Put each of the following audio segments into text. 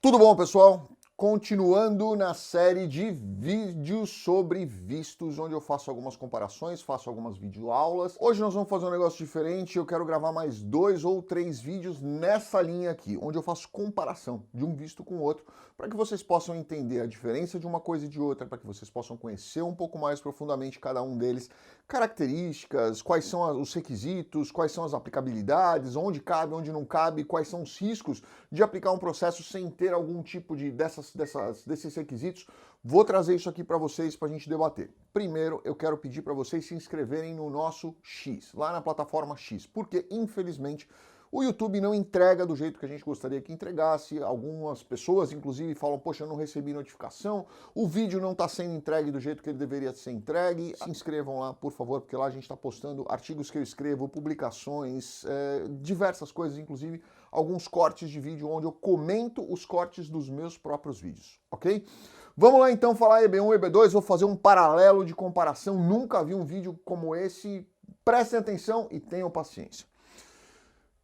Tudo bom, pessoal? Continuando na série de vídeos sobre vistos, onde eu faço algumas comparações, faço algumas videoaulas. Hoje nós vamos fazer um negócio diferente, eu quero gravar mais 2 ou 3 vídeos nessa linha aqui, onde eu faço comparação de um visto com o outro, para que vocês possam entender a diferença de uma coisa e de outra, para que vocês possam conhecer um pouco mais profundamente cada um deles, características, quais são os requisitos, quais são as aplicabilidades, onde cabe, onde não cabe, quais são os riscos de aplicar um processo sem ter algum tipo de desses requisitos. Vou trazer isso aqui para vocês para a gente debater. Primeiro, eu quero pedir para vocês se inscreverem no nosso X, lá na plataforma X, porque infelizmente o YouTube não entrega do jeito que a gente gostaria que entregasse. Algumas pessoas, inclusive, falam, poxa, eu não recebi notificação, o vídeo não está sendo entregue do jeito que ele deveria ser entregue. Se inscrevam lá, por favor, porque lá a gente está postando artigos que eu escrevo, publicações, diversas coisas, inclusive alguns cortes de vídeo onde eu comento os cortes dos meus próprios vídeos, ok? Vamos lá então falar EB1 e EB2, vou fazer um paralelo de comparação, nunca vi um vídeo como esse, prestem atenção e tenham paciência.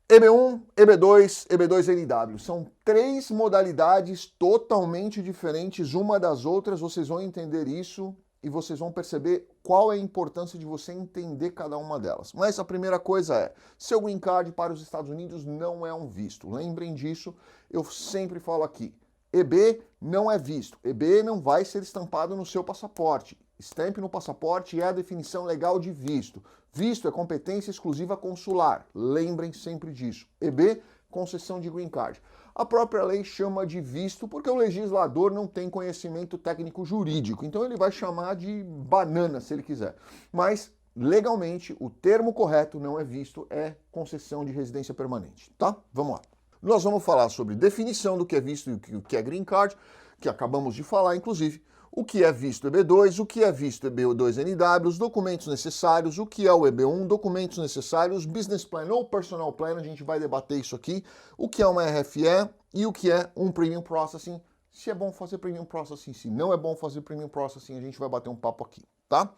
EB1, EB2, EB2NW. São 3 modalidades totalmente diferentes uma das outras, vocês vão entender isso e vocês vão perceber qual é a importância de você entender cada uma delas. Mas a primeira coisa é, seu green card para os Estados Unidos não é um visto. Lembrem disso, eu sempre falo aqui. EB não é visto. EB não vai ser estampado no seu passaporte. Stamp no passaporte é a definição legal de visto. Visto é competência exclusiva consular. Lembrem sempre disso. EB, concessão de green card. A própria lei chama de visto porque o legislador não tem conhecimento técnico jurídico. Então ele vai chamar de banana se ele quiser. Mas legalmente o termo correto não é visto, é concessão de residência permanente. Tá? Vamos lá. Nós vamos falar sobre definição do que é visto e o que é green card, que acabamos de falar, inclusive, o que é visto EB2, o que é visto EB2NW, os documentos necessários, o que é o EB1, documentos necessários, business plan ou personal plan, a gente vai debater isso aqui, o que é uma RFE e o que é um premium processing, se é bom fazer premium processing, se não é bom fazer premium processing, a gente vai bater um papo aqui, tá?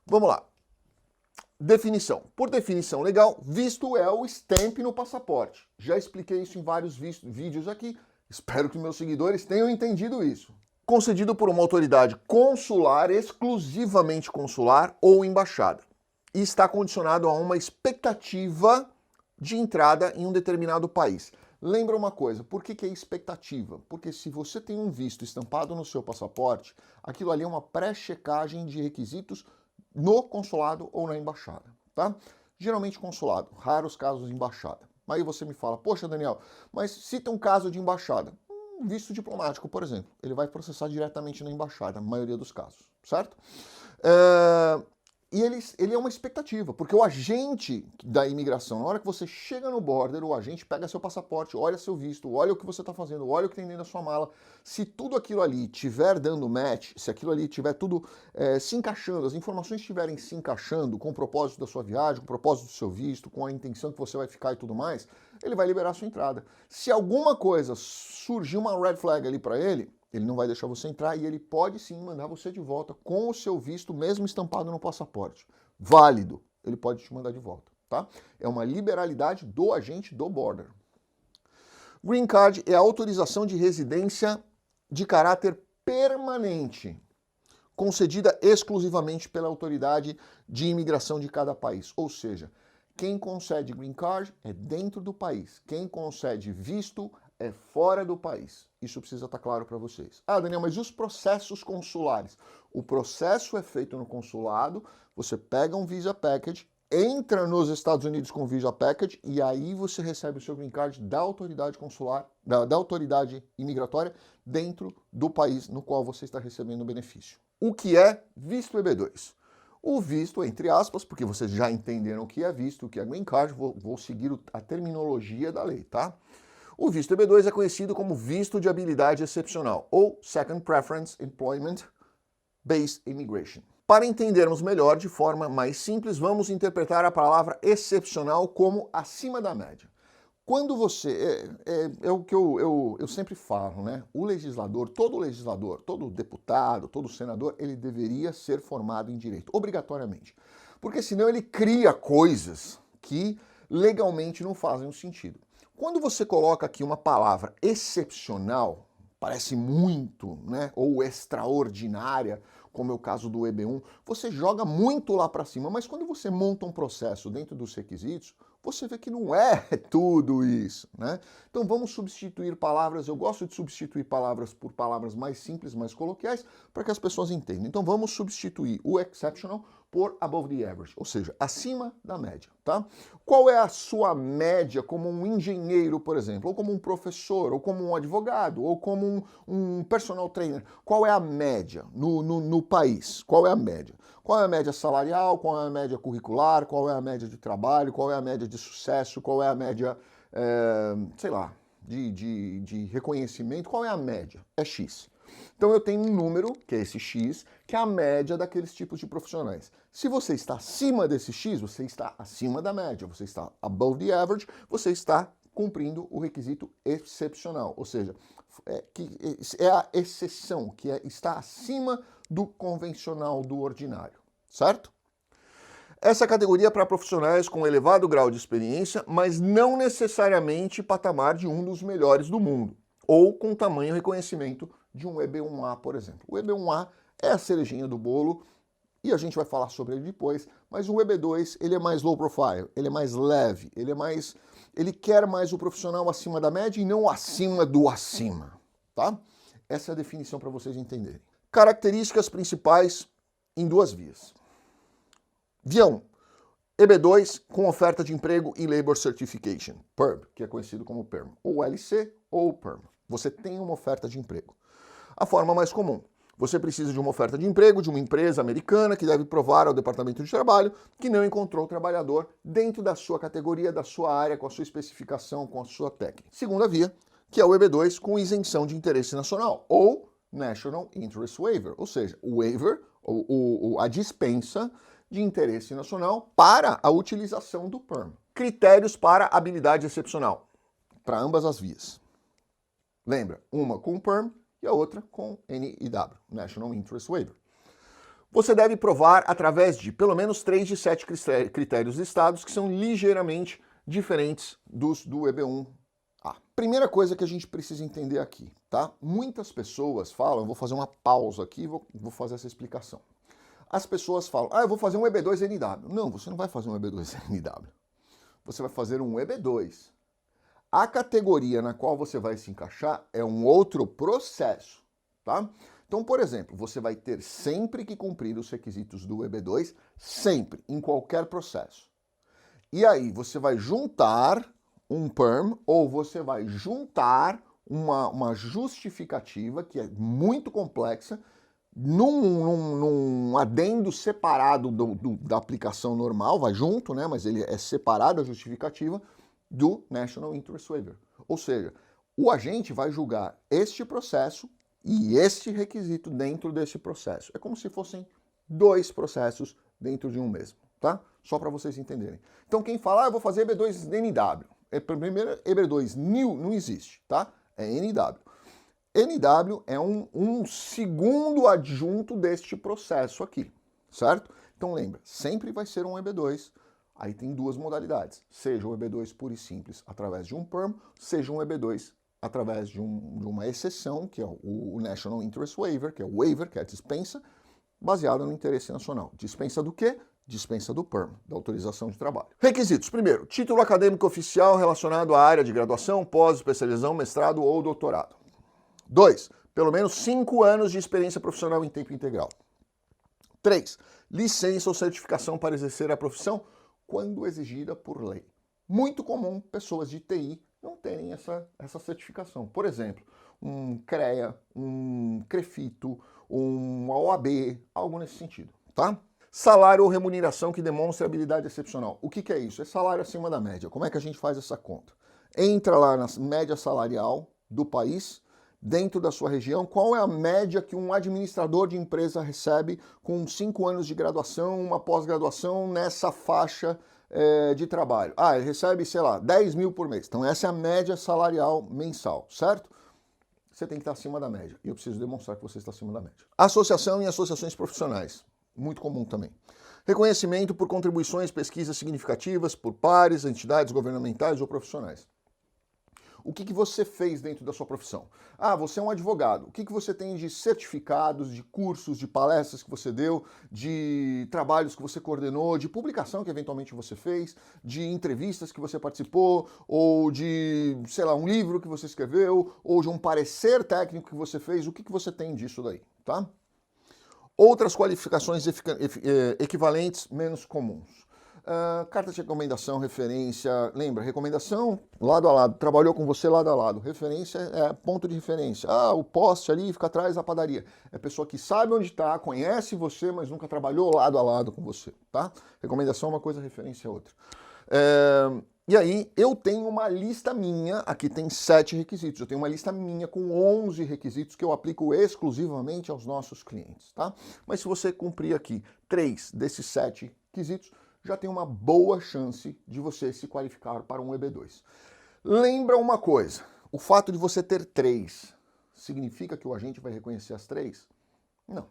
Vamos lá. Definição. Por definição legal, visto é o stamp no passaporte. Já expliquei isso em vários vídeos aqui. Espero que meus seguidores tenham entendido isso. Concedido por uma autoridade consular, exclusivamente consular ou embaixada. E está condicionado a uma expectativa de entrada em um determinado país. Lembra uma coisa, por que é expectativa? Porque se você tem um visto estampado no seu passaporte, aquilo ali é uma pré-checagem de requisitos no consulado ou na embaixada, tá? Geralmente consulado, raros casos de embaixada. Aí você me fala, poxa Daniel, mas cita um caso de embaixada. Um visto diplomático, por exemplo, ele vai processar diretamente na embaixada, na maioria dos casos, certo? E ele é uma expectativa, porque o agente da imigração, na hora que você chega no border, o agente pega seu passaporte, olha seu visto, olha o que você está fazendo, olha o que tem dentro da sua mala. Se tudo aquilo ali estiver dando match, se aquilo ali estiver tudo se encaixando, as informações estiverem se encaixando com o propósito da sua viagem, com o propósito do seu visto, com a intenção que você vai ficar e tudo mais, ele vai liberar a sua entrada. Se alguma coisa surgir uma red flag ali para ele não vai deixar você entrar e ele pode sim mandar você de volta com o seu visto mesmo estampado no passaporte. Válido, ele pode te mandar de volta, tá? É uma liberalidade do agente do border. Green Card é a autorização de residência de caráter permanente, concedida exclusivamente pela autoridade de imigração de cada país. Ou seja, quem concede Green Card é dentro do país. Quem concede visto é fora do país. Isso precisa estar claro para vocês. Ah, Daniel, mas e os processos consulares? O processo é feito no consulado, você pega um Visa Package, entra nos Estados Unidos com o Visa Package e aí você recebe o seu Green Card da autoridade consular, da autoridade imigratória dentro do país no qual você está recebendo o benefício. O que é visto EB2? O visto, entre aspas, porque vocês já entenderam o que é visto, o que é Green Card, vou seguir a terminologia da lei, tá? O visto EB2 é conhecido como visto de habilidade excepcional, ou Second Preference Employment Based Immigration. Para entendermos melhor, de forma mais simples, vamos interpretar a palavra excepcional como acima da média. Quando você... É o que eu sempre falo, né? O legislador, todo deputado, todo senador, ele deveria ser formado em direito, obrigatoriamente. Porque senão ele cria coisas que legalmente não fazem sentido. Quando você coloca aqui uma palavra excepcional, parece muito, né? Ou extraordinária, como é o caso do EB1, você joga muito lá para cima, mas quando você monta um processo dentro dos requisitos, você vê que não é tudo isso, né? Então vamos substituir palavras, eu gosto de substituir palavras por palavras mais simples, mais coloquiais, para que as pessoas entendam. Então vamos substituir o exceptional por above the average, ou seja, acima da média, tá? Qual é a sua média como um engenheiro, por exemplo, ou como um professor, ou como um advogado, ou como um personal trainer? Qual é a média no país? Qual é a média? Qual é a média salarial, qual é a média curricular, qual é a média de trabalho, qual é a média de sucesso, qual é a média, sei lá, de reconhecimento, qual é a média? É X. Então eu tenho um número, que é esse X, que é a média daqueles tipos de profissionais. Se você está acima desse X, você está acima da média, você está above the average, você está cumprindo o requisito excepcional, ou seja, é a exceção, que está acima do convencional, do ordinário, certo? Essa categoria é para profissionais com elevado grau de experiência, mas não necessariamente patamar de um dos melhores do mundo, ou com tamanho reconhecimento de um EB1A, por exemplo. O EB1A é a cerejinha do bolo, e a gente vai falar sobre ele depois, mas o EB2, ele é mais low profile, ele é mais leve, ele quer mais o profissional acima da média e não acima do acima, tá? Essa é a definição para vocês entenderem. Características principais em duas vias. Via 1, EB2 com oferta de emprego e Labor Certification, PERM, que é conhecido como PERM, ou LC ou PERM. Você tem uma oferta de emprego. A forma mais comum, você precisa de uma oferta de emprego de uma empresa americana que deve provar ao Departamento de Trabalho que não encontrou o trabalhador dentro da sua categoria, da sua área, com a sua especificação, com a sua técnica. Segunda via, que é o EB2 com isenção de interesse nacional, ou National Interest Waiver, ou seja, o waiver, a dispensa de interesse nacional para a utilização do PERM. Critérios para habilidade excepcional, para ambas as vias. Lembra, uma com PERM e a outra com NIW, National Interest Waiver. Você deve provar através de pelo menos 3 de 7 critérios listados que são ligeiramente diferentes dos do EB1A. Primeira coisa que a gente precisa entender aqui, tá? Muitas pessoas falam, eu vou fazer uma pausa aqui e vou fazer essa explicação. As pessoas falam, eu vou fazer um EB2NW. Não, você não vai fazer um EB2NW. Você vai fazer um EB2. A categoria na qual você vai se encaixar é um outro processo, tá? Então, por exemplo, você vai ter sempre que cumprir os requisitos do EB2, sempre, em qualquer processo. E aí, você vai juntar um PERM ou você vai juntar uma justificativa que é muito complexa num adendo separado da aplicação normal, vai junto, né? Mas ele é separado a justificativa do National Interest Waiver. Ou seja, o agente vai julgar este processo e este requisito dentro desse processo. É como se fossem 2 processos dentro de um mesmo, tá? Só para vocês entenderem. Então quem fala, eu vou fazer EB2NW. Primeiro, EB2 New não existe, tá? É NW. NW é um segundo adjunto deste processo aqui, certo? Então lembra, sempre vai ser um EB2. Aí tem 2 modalidades, seja o EB2 puro e simples através de um PERM, seja um EB2 através de uma exceção, que é o National Interest Waiver, que é o waiver, que é a dispensa, baseada no interesse nacional. Dispensa do quê? Dispensa do PERM, da autorização de trabalho. Requisitos. Primeiro, título acadêmico oficial relacionado à área de graduação, pós-especialização, mestrado ou doutorado. 2, pelo menos 5 anos de experiência profissional em tempo integral. 3, licença ou certificação para exercer a profissão quando exigida por lei. Muito comum pessoas de TI não terem essa certificação. Por exemplo, um CREA, um CREFITO, uma OAB, algo nesse sentido, tá? Salário ou remuneração que demonstre habilidade excepcional. O que é isso? É salário acima da média. Como é que a gente faz essa conta? Entra lá na média salarial do país, dentro da sua região, qual é a média que um administrador de empresa recebe com 5 anos de graduação, uma pós-graduação nessa faixa de trabalho? Ele recebe, sei lá, 10 mil por mês. Então essa é a média salarial mensal, certo? Você tem que estar acima da média. E eu preciso demonstrar que você está acima da média. Associação e associações profissionais. Muito comum também. Reconhecimento por contribuições, pesquisas significativas por pares, entidades governamentais ou profissionais. O que você fez dentro da sua profissão? Ah, você é um advogado. O que você tem de certificados, de cursos, de palestras que você deu, de trabalhos que você coordenou, de publicação que eventualmente você fez, de entrevistas que você participou, ou de, sei lá, um livro que você escreveu, ou de um parecer técnico que você fez. O que você tem disso daí, tá? Outras qualificações equivalentes menos comuns. Carta de recomendação, referência, lembra, recomendação lado a lado, trabalhou com você lado a lado, referência é ponto de referência, o poste ali fica atrás da padaria, é pessoa que sabe onde está, conhece você, mas nunca trabalhou lado a lado com você, tá? Recomendação é uma coisa, referência é outra. E aí, eu tenho uma lista minha, aqui tem 7 requisitos, eu tenho uma lista minha com 11 requisitos que eu aplico exclusivamente aos nossos clientes, tá? Mas se você cumprir aqui 3 desses 7 requisitos, já tem uma boa chance de você se qualificar para um EB2. Lembra uma coisa, o fato de você ter 3, significa que o agente vai reconhecer as 3? Não.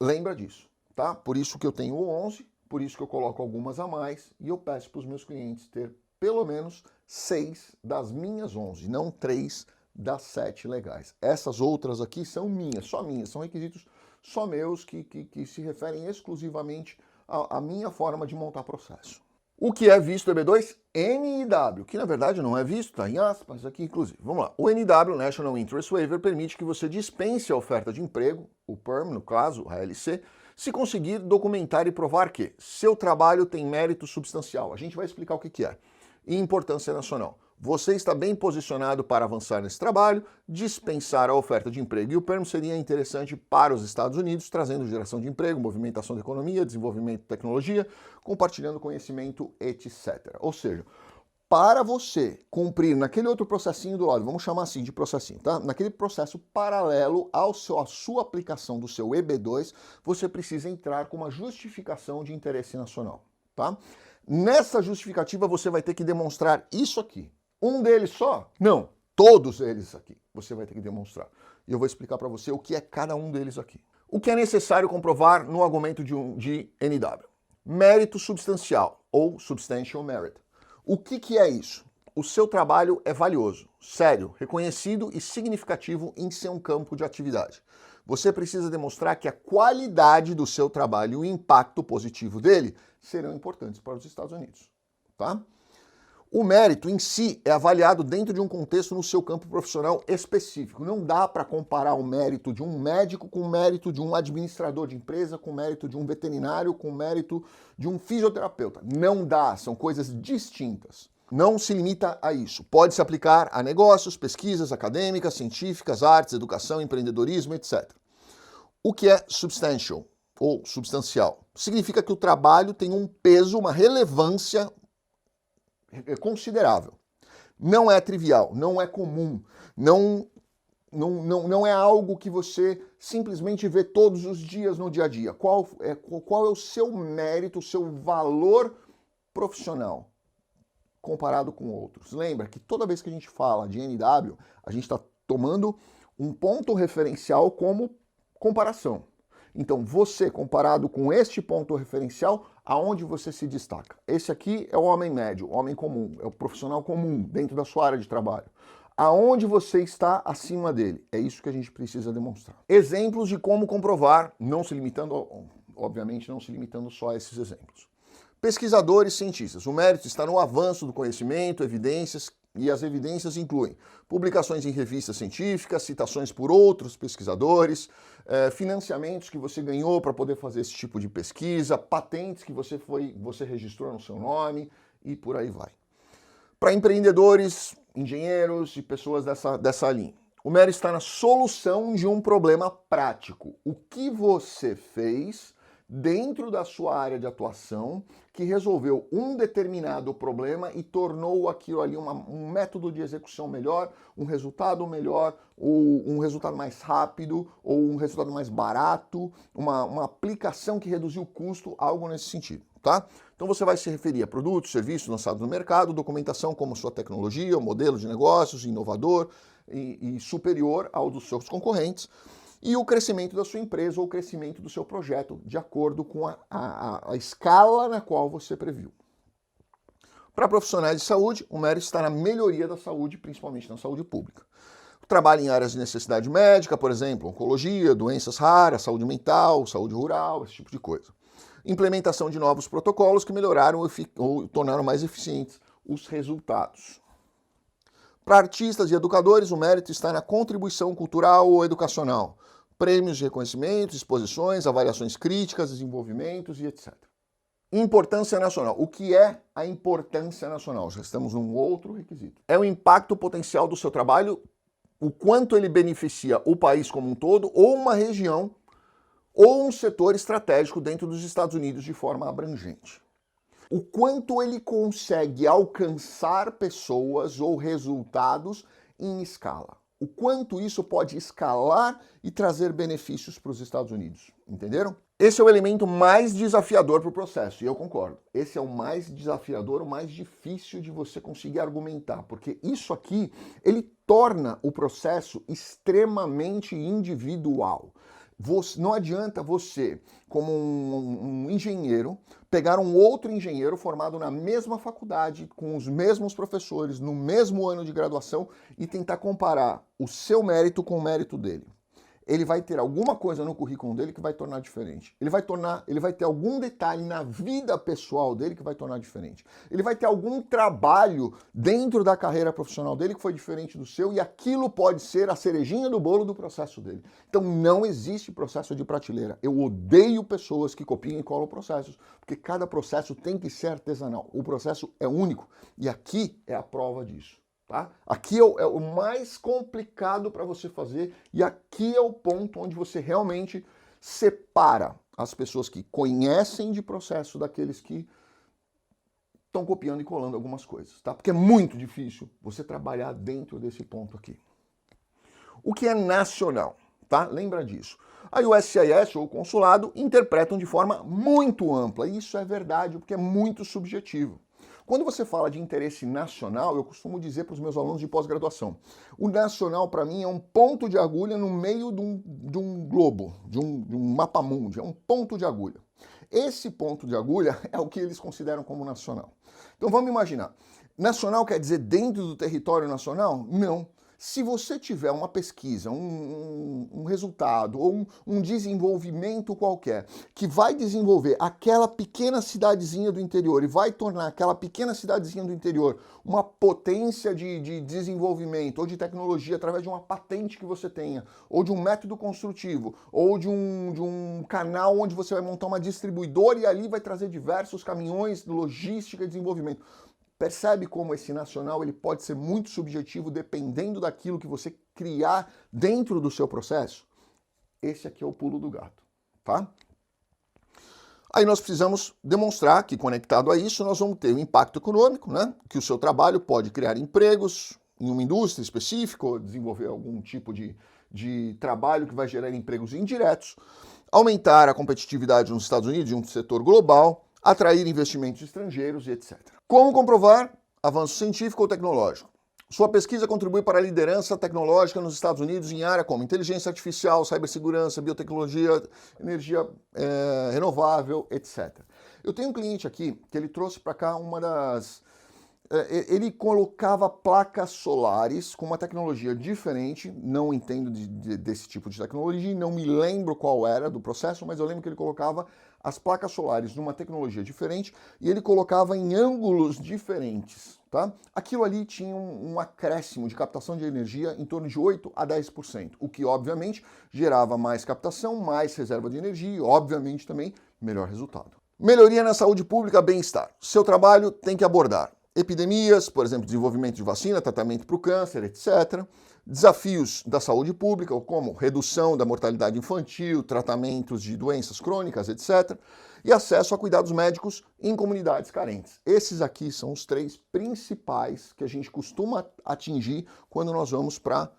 Lembra disso, tá? Por isso que eu tenho 11, por isso que eu coloco algumas a mais e eu peço para os meus clientes ter pelo menos 6 das minhas 11, não 3 das 7 legais. Essas outras aqui são minhas, são requisitos só meus que se referem exclusivamente à minha forma de montar processo. O que é visto EB2? NIW, que na verdade não é visto, está em aspas aqui inclusive. Vamos lá. O NIW, National Interest Waiver, permite que você dispense a oferta de emprego, o PERM, no caso, a LC, se conseguir documentar e provar que seu trabalho tem mérito substancial. A gente vai explicar o que é. E importância nacional. Você está bem posicionado para avançar nesse trabalho, dispensar a oferta de emprego. E o PERM seria interessante para os Estados Unidos, trazendo geração de emprego, movimentação da economia, desenvolvimento de tecnologia, compartilhando conhecimento, etc. Ou seja, para você cumprir naquele outro processinho do lado, vamos chamar assim de processinho, tá? Naquele processo paralelo à sua aplicação do seu EB2, você precisa entrar com uma justificação de interesse nacional, tá? Nessa justificativa você vai ter que demonstrar isso aqui. Um deles só? Não, todos eles aqui você vai ter que demonstrar. E eu vou explicar para você o que é cada um deles aqui. O que é necessário comprovar no argumento de NIW? Mérito substancial, ou substantial merit. O que é isso? O seu trabalho é valioso, sério, reconhecido e significativo em seu campo de atividade. Você precisa demonstrar que a qualidade do seu trabalho e o impacto positivo dele serão importantes para os Estados Unidos, tá? O mérito em si é avaliado dentro de um contexto no seu campo profissional específico. Não dá para comparar o mérito de um médico com o mérito de um administrador de empresa, com o mérito de um veterinário, com o mérito de um fisioterapeuta. Não dá, são coisas distintas. Não se limita a isso. Pode se aplicar a negócios, pesquisas acadêmicas, científicas, artes, educação, empreendedorismo, etc. O que é substantial ou substancial? Significa que o trabalho tem um peso, uma relevância considerável. Não é trivial, não é comum, não é algo que você simplesmente vê todos os dias no dia a dia. Qual é o seu mérito, o seu valor profissional comparado com outros? Lembra que toda vez que a gente fala de NIW, a gente está tomando um ponto referencial como comparação. Então, você, comparado com este ponto referencial, aonde você se destaca? Esse aqui é o homem médio, o homem comum, é o profissional comum dentro da sua área de trabalho. Aonde você está acima dele? É isso que a gente precisa demonstrar. Exemplos de como comprovar, não se limitando, obviamente, não se limitando só a esses exemplos. Pesquisadores e cientistas. O mérito está no avanço do conhecimento, evidências, e as evidências incluem publicações em revistas científicas, citações por outros pesquisadores, financiamentos que você ganhou para poder fazer esse tipo de pesquisa, patentes que você registrou no seu nome e por aí vai. Para empreendedores, engenheiros e pessoas dessa linha. O mérito está na solução de um problema prático. O que você fez dentro da sua área de atuação que resolveu um determinado problema e tornou aquilo ali um método de execução melhor, um resultado melhor, ou um resultado mais rápido, ou um resultado mais barato, uma aplicação que reduziu o custo, algo nesse sentido, tá? Então você vai se referir a produtos, serviços lançados no mercado, documentação como sua tecnologia, o modelo de negócios, inovador e superior ao dos seus concorrentes, e o crescimento da sua empresa ou o crescimento do seu projeto, de acordo com a escala na qual você previu. Para profissionais de saúde, o mérito está na melhoria da saúde, principalmente na saúde pública. Trabalho em áreas de necessidade médica, por exemplo, oncologia, doenças raras, saúde mental, saúde rural, esse tipo de coisa. Implementação de novos protocolos que melhoraram ou tornaram mais eficientes os resultados. Para artistas e educadores, o mérito está na contribuição cultural ou educacional. Prêmios de reconhecimento, exposições, avaliações críticas, desenvolvimentos e etc. Importância nacional. O que é a importância nacional? Já estamos num outro requisito. É o impacto potencial do seu trabalho, o quanto ele beneficia o país como um todo, ou uma região, ou um setor estratégico dentro dos Estados Unidos de forma abrangente. O quanto ele consegue alcançar pessoas ou resultados em escala. O quanto isso pode escalar e trazer benefícios para os Estados Unidos. Entenderam? Esse é o elemento mais desafiador para o processo, e eu concordo. Esse é o mais desafiador, o mais difícil de você conseguir argumentar, porque isso aqui, ele torna o processo extremamente individual. Não adianta você, como um engenheiro, pegar um outro engenheiro formado na mesma faculdade, com os mesmos professores, no mesmo ano de graduação, e tentar comparar o seu mérito com o mérito dele. Ele vai ter alguma coisa no currículo dele que vai tornar diferente. Ele vai ter algum detalhe na vida pessoal dele que vai tornar diferente. Ele vai ter algum trabalho dentro da carreira profissional dele que foi diferente do seu, e aquilo pode ser a cerejinha do bolo do processo dele. Então não existe processo de prateleira. Eu odeio pessoas que copiam e colam processos, porque cada processo tem que ser artesanal. O processo é único, e aqui é a prova disso. Tá? Aqui é o mais complicado para você fazer, e aqui é o ponto onde você realmente separa as pessoas que conhecem de processo daqueles que estão copiando e colando algumas coisas, tá? Porque é muito difícil você trabalhar dentro desse ponto aqui. O que é nacional, tá? Lembra disso. A USCIS ou o consulado interpretam de forma muito ampla, e isso é verdade porque é muito subjetivo. Quando você fala de interesse nacional, eu costumo dizer para os meus alunos de pós-graduação, o nacional para mim é um ponto de agulha no meio de um globo, de um mapa-mundi, é um ponto de agulha. Esse ponto de agulha é o que eles consideram como nacional. Então vamos imaginar, nacional quer dizer dentro do território nacional? Não. Se você tiver uma pesquisa, um resultado ou um desenvolvimento qualquer que vai desenvolver aquela pequena cidadezinha do interior e vai tornar aquela pequena cidadezinha do interior uma potência de desenvolvimento ou de tecnologia através de uma patente que você tenha, ou de um método construtivo, ou de um canal onde você vai montar uma distribuidora e ali vai trazer diversos caminhões, logística e desenvolvimento. Percebe como esse nacional ele pode ser muito subjetivo dependendo daquilo que você criar dentro do seu processo? Esse aqui é o pulo do gato, tá? Aí nós precisamos demonstrar que, conectado a isso, nós vamos ter o impacto econômico, né? Que o seu trabalho pode criar empregos em uma indústria específica, ou desenvolver algum tipo de trabalho que vai gerar empregos indiretos, aumentar a competitividade nos Estados Unidos de um setor global, atrair investimentos estrangeiros e etc. Como comprovar? Avanço científico ou tecnológico. Sua pesquisa contribui para a liderança tecnológica nos Estados Unidos em área como inteligência artificial, cibersegurança, biotecnologia, energia renovável, etc. Eu tenho um cliente aqui que ele trouxe para cá uma das... ele colocava placas solares com uma tecnologia diferente, não entendo desse tipo de tecnologia, não me lembro qual era do processo, mas eu lembro que ele colocava as placas solares numa tecnologia diferente e ele colocava em ângulos diferentes, tá? Aquilo ali tinha um acréscimo de captação de energia em torno de 8 a 10%, o que obviamente gerava mais captação, mais reserva de energia e obviamente também melhor resultado. Melhoria na saúde pública, bem-estar. Seu trabalho tem que abordar epidemias, por exemplo, desenvolvimento de vacina, tratamento para o câncer, etc. Desafios da saúde pública, como redução da mortalidade infantil, tratamentos de doenças crônicas, etc. E acesso a cuidados médicos em comunidades carentes. Esses aqui são os 3 principais que a gente costuma atingir quando nós vamos para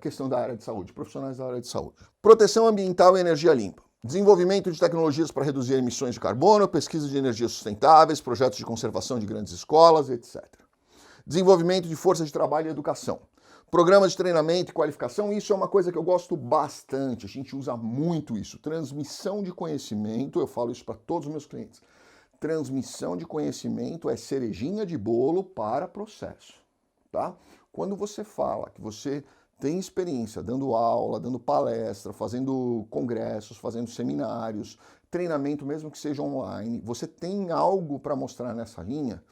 questão da área de saúde, profissionais da área de saúde. Proteção ambiental e energia limpa. Desenvolvimento de tecnologias para reduzir emissões de carbono, pesquisa de energias sustentáveis, projetos de conservação de grandes escolas, etc. Desenvolvimento de força de trabalho e educação. Programas de treinamento e qualificação, isso é uma coisa que eu gosto bastante, a gente usa muito isso. Transmissão de conhecimento, eu falo isso para todos os meus clientes. Transmissão de conhecimento é cerejinha de bolo para processo, tá? Quando você fala que você tem experiência dando aula, dando palestra, fazendo congressos, fazendo seminários, treinamento mesmo que seja online, você tem algo para mostrar nessa linha,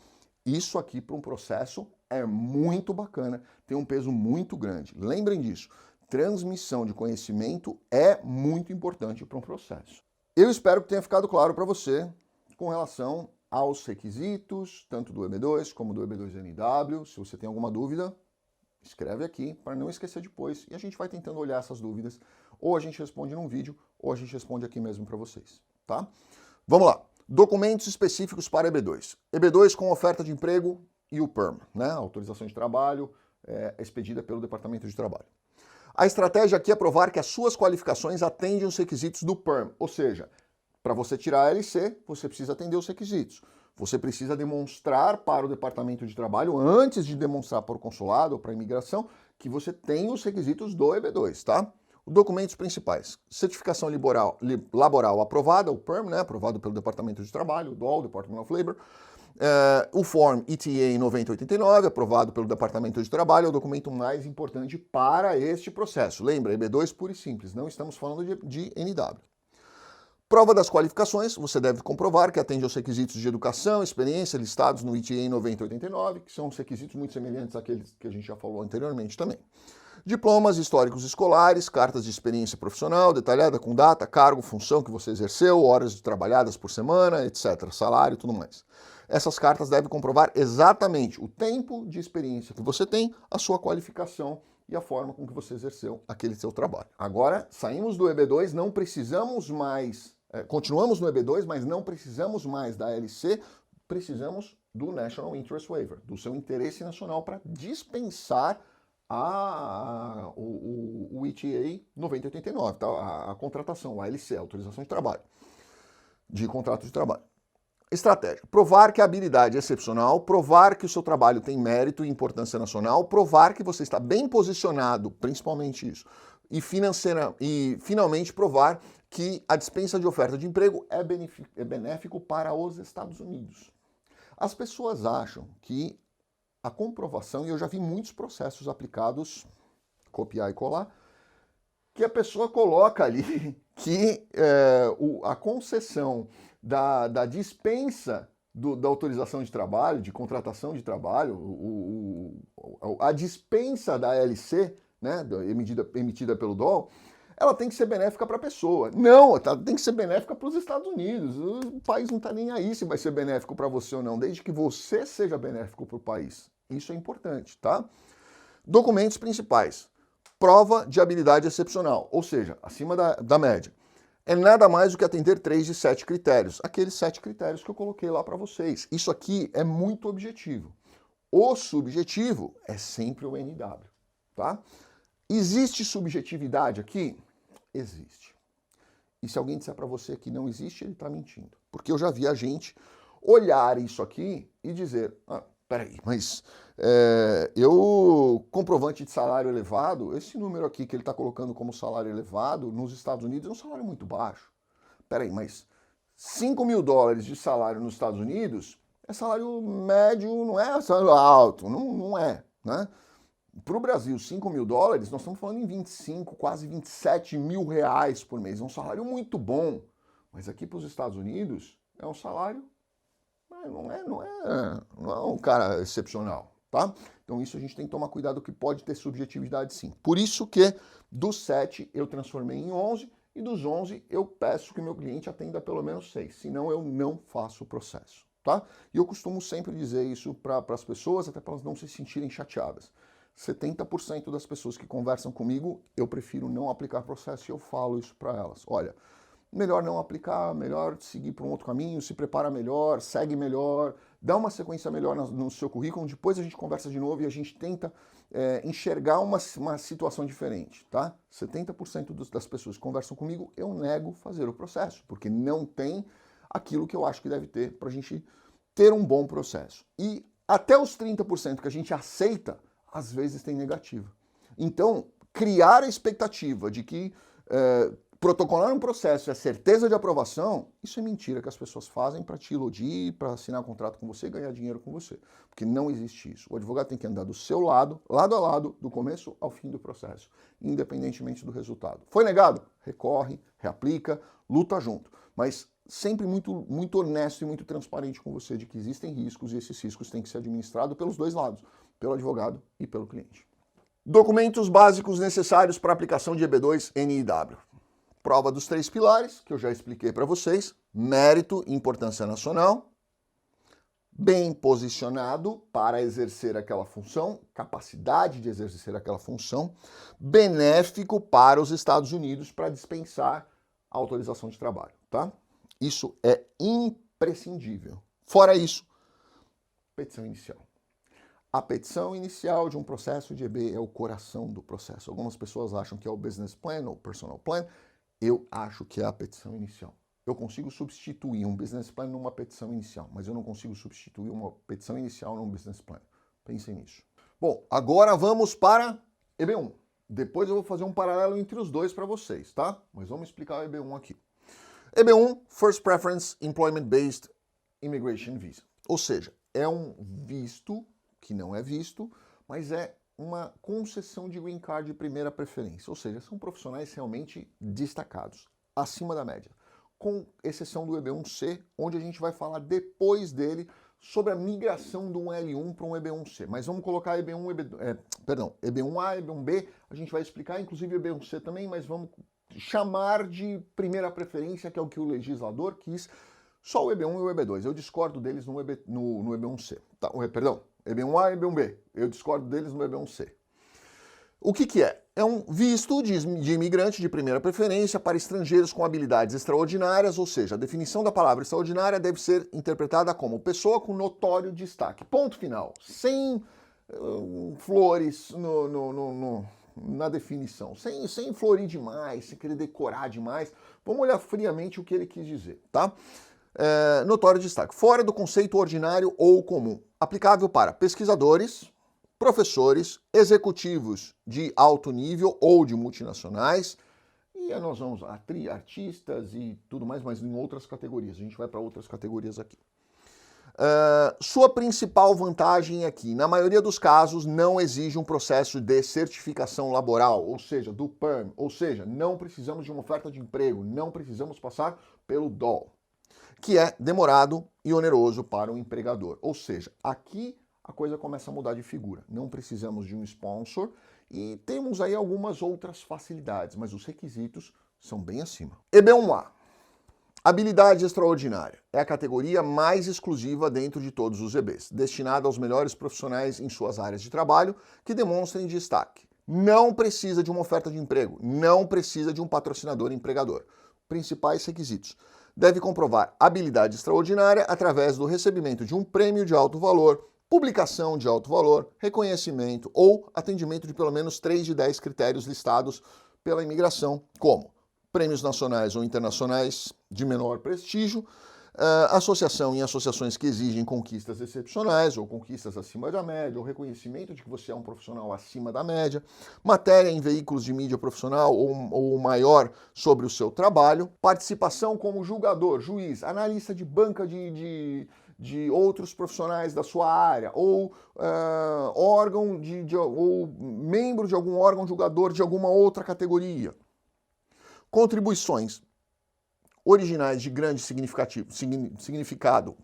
isso aqui para um processo é muito bacana, tem um peso muito grande. Lembrem disso, transmissão de conhecimento é muito importante para um processo. Eu espero que tenha ficado claro para você com relação aos requisitos, tanto do EB2 como do EB2NW. Se você tem alguma dúvida, escreve aqui para não esquecer depois e a gente vai tentando olhar essas dúvidas. Ou a gente responde num vídeo, ou a gente responde aqui mesmo para vocês, tá? Vamos lá. Documentos específicos para EB2. EB2 com oferta de emprego e o PERM, né? A autorização de trabalho expedida pelo Departamento de Trabalho. A estratégia aqui é provar que as suas qualificações atendem os requisitos do PERM, ou seja, para você tirar a LC, você precisa atender os requisitos. Você precisa demonstrar para o Departamento de Trabalho, antes de demonstrar para o consulado ou para a imigração, que você tem os requisitos do EB2, tá? Documentos principais. Certificação laboral aprovada, o PERM, né? Aprovado pelo Departamento de Trabalho, o DOL, Department of Labor. O Form ETA 9089, aprovado pelo Departamento de Trabalho, é o documento mais importante para este processo. Lembra, EB2 puro e simples, não estamos falando de NW. Prova das qualificações, você deve comprovar que atende aos requisitos de educação e experiência listados no ETA 9089, que são os requisitos muito semelhantes àqueles que a gente já falou anteriormente também. Diplomas históricos escolares, cartas de experiência profissional, detalhada com data, cargo, função que você exerceu, horas trabalhadas por semana, etc., salário e tudo mais. Essas cartas devem comprovar exatamente o tempo de experiência que você tem, a sua qualificação e a forma com que você exerceu aquele seu trabalho. Agora, saímos do EB2, não precisamos mais, continuamos no EB2, mas não precisamos mais da LC, precisamos do National Interest Waiver, do seu interesse nacional para dispensar o ETA 9089, tá? A contratação, a LC, a autorização de trabalho, de contrato de trabalho. Estratégia. Provar que a habilidade é excepcional, provar que o seu trabalho tem mérito e importância nacional, provar que você está bem posicionado, principalmente isso, e finalmente provar que a dispensa de oferta de emprego é benéfico para os Estados Unidos. As pessoas acham que a comprovação, e eu já vi muitos processos aplicados, copiar e colar, que a pessoa coloca ali que a concessão da dispensa da autorização de trabalho, de contratação de trabalho, a dispensa da LC, né, emitida pelo DOL, ela tem que ser benéfica para a pessoa. Não, ela tem que ser benéfica para os Estados Unidos. O país não está nem aí se vai ser benéfico para você ou não, desde que você seja benéfico para o país. Isso é importante, tá? Documentos principais. Prova de habilidade excepcional, ou seja, acima da média. É nada mais do que atender 3 de 7 critérios. Aqueles 7 critérios que eu coloquei lá para vocês. Isso aqui é muito objetivo. O subjetivo é sempre o NW, tá? Existe subjetividade aqui? Existe. E se alguém disser para você que não existe, ele está mentindo. Porque eu já vi a gente olhar isso aqui e dizer, peraí, mas comprovante de salário elevado, esse número aqui que ele está colocando como salário elevado nos Estados Unidos é um salário muito baixo. Peraí, mas $5.000 de salário nos Estados Unidos é salário médio, não é salário alto, não é, né? Para o Brasil, $5.000, nós estamos falando em 25, quase 27 mil reais por mês. É um salário muito bom. Mas aqui para os Estados Unidos é um salário, não é um cara excepcional, tá? Então isso a gente tem que tomar cuidado que pode ter subjetividade sim. Por isso que dos 7 eu transformei em 11 e dos 11 eu peço que o meu cliente atenda pelo menos 6, senão eu não faço o processo, tá? E eu costumo sempre dizer isso para as pessoas, até para elas não se sentirem chateadas. 70% das pessoas que conversam comigo, eu prefiro não aplicar processo e eu falo isso para elas. Olha, melhor não aplicar, melhor seguir para um outro caminho, se prepara melhor, segue melhor, dá uma sequência melhor no seu currículo, depois a gente conversa de novo e a gente tenta enxergar uma situação diferente, tá? 70% das pessoas que conversam comigo, eu nego fazer o processo, porque não tem aquilo que eu acho que deve ter para a gente ter um bom processo. E até os 30% que a gente aceita, às vezes tem negativa. Então, criar a expectativa de que protocolar um processo e a certeza de aprovação, isso é mentira que as pessoas fazem para te iludir, para assinar um contrato com você e ganhar dinheiro com você. Porque não existe isso. O advogado tem que andar do seu lado, lado a lado, do começo ao fim do processo, independentemente do resultado. Foi negado? Recorre, reaplica, luta junto. Mas sempre muito honesto e muito transparente com você de que existem riscos e esses riscos têm que ser administrados pelos dois lados, pelo advogado e pelo cliente. Documentos básicos necessários para aplicação de EB2 NIW. Prova dos 3 pilares, que eu já expliquei para vocês. Mérito e importância nacional. Bem posicionado para exercer aquela função, capacidade de exercer aquela função. Benéfico para os Estados Unidos para dispensar a autorização de trabalho, tá? Isso é imprescindível. Fora isso, petição inicial. A petição inicial de um processo de EB é o coração do processo. Algumas pessoas acham que é o business plan ou personal plan. Eu acho que é a petição inicial. Eu consigo substituir um business plan numa petição inicial, mas eu não consigo substituir uma petição inicial num business plan. Pensem nisso. Bom, agora vamos para EB1. Depois eu vou fazer um paralelo entre os dois para vocês, tá? Mas vamos explicar o EB1 aqui. EB1, First Preference Employment Based Immigration Visa. Ou seja, é um visto que não é visto, mas é uma concessão de green card de primeira preferência. Ou seja, são profissionais realmente destacados, acima da média. Com exceção do EB1C, onde a gente vai falar depois dele sobre a migração do L1 para um EB1C. Mas vamos colocar EB1A, EB1B, a gente vai explicar, inclusive EB1C também, mas vamos chamar de primeira preferência, que é o que o legislador quis, só o EB1 e o EB2. Eu discordo deles no EB1C. Tá, EB1A e EB1B. Eu discordo deles no EB1C. O que é? É um visto de imigrante de primeira preferência para estrangeiros com habilidades extraordinárias, ou seja, a definição da palavra extraordinária deve ser interpretada como pessoa com notório destaque. Ponto final. Sem flores na definição. Sem florir demais, sem querer decorar demais. Vamos olhar friamente o que ele quis dizer, tá? Notório destaque. Fora do conceito ordinário ou comum. Aplicável para pesquisadores, professores, executivos de alto nível ou de multinacionais, e nós vamos lá, artistas e tudo mais, mas em outras categorias. A gente vai para outras categorias aqui. Sua principal vantagem aqui, na maioria dos casos, não exige um processo de certificação laboral, ou seja, do PERM, ou seja, não precisamos de uma oferta de emprego, não precisamos passar pelo DOL, que é demorado e oneroso para o empregador. Ou seja, aqui a coisa começa a mudar de figura. Não precisamos de um sponsor e temos aí algumas outras facilidades, mas os requisitos são bem acima. EB1A. Habilidade extraordinária. É a categoria mais exclusiva dentro de todos os EBs, destinada aos melhores profissionais em suas áreas de trabalho que demonstrem destaque. Não precisa de uma oferta de emprego, não precisa de um patrocinador empregador. Principais requisitos. Deve comprovar habilidade extraordinária através do recebimento de um prêmio de alto valor, publicação de alto valor, reconhecimento ou atendimento de pelo menos 3 de 10 critérios listados pela imigração, como prêmios nacionais ou internacionais de menor prestígio, associação em associações que exigem conquistas excepcionais ou conquistas acima da média, ou reconhecimento de que você é um profissional acima da média, matéria em veículos de mídia profissional ou maior sobre o seu trabalho, participação como julgador, juiz, analista de banca de outros profissionais da sua área, ou órgão ou membro de algum órgão julgador de alguma outra categoria. Contribuições originais de grande significado,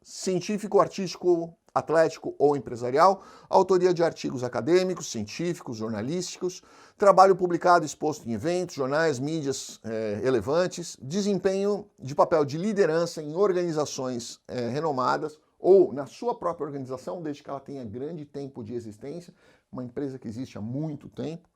científico, artístico, atlético ou empresarial, autoria de artigos acadêmicos, científicos, jornalísticos, trabalho publicado exposto em eventos, jornais, mídias relevantes, desempenho de papel de liderança em organizações renomadas ou na sua própria organização, desde que ela tenha grande tempo de existência, uma empresa que existe há muito tempo.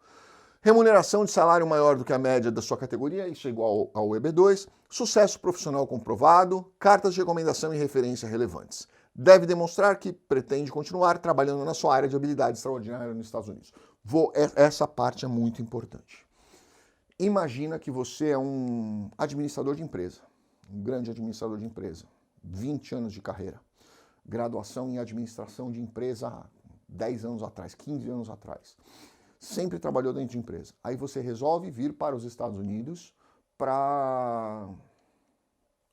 Remuneração de salário maior do que a média da sua categoria, isso é igual ao EB2. Sucesso profissional comprovado, cartas de recomendação e referência relevantes. Deve demonstrar que pretende continuar trabalhando na sua área de habilidade extraordinária nos Estados Unidos. Essa parte é muito importante. Imagina que você é um administrador de empresa, um grande administrador de empresa, 20 anos de carreira, graduação em administração de empresa há 10 anos atrás, 15 anos atrás. Sempre trabalhou dentro de empresa. Aí você resolve vir para os Estados Unidos para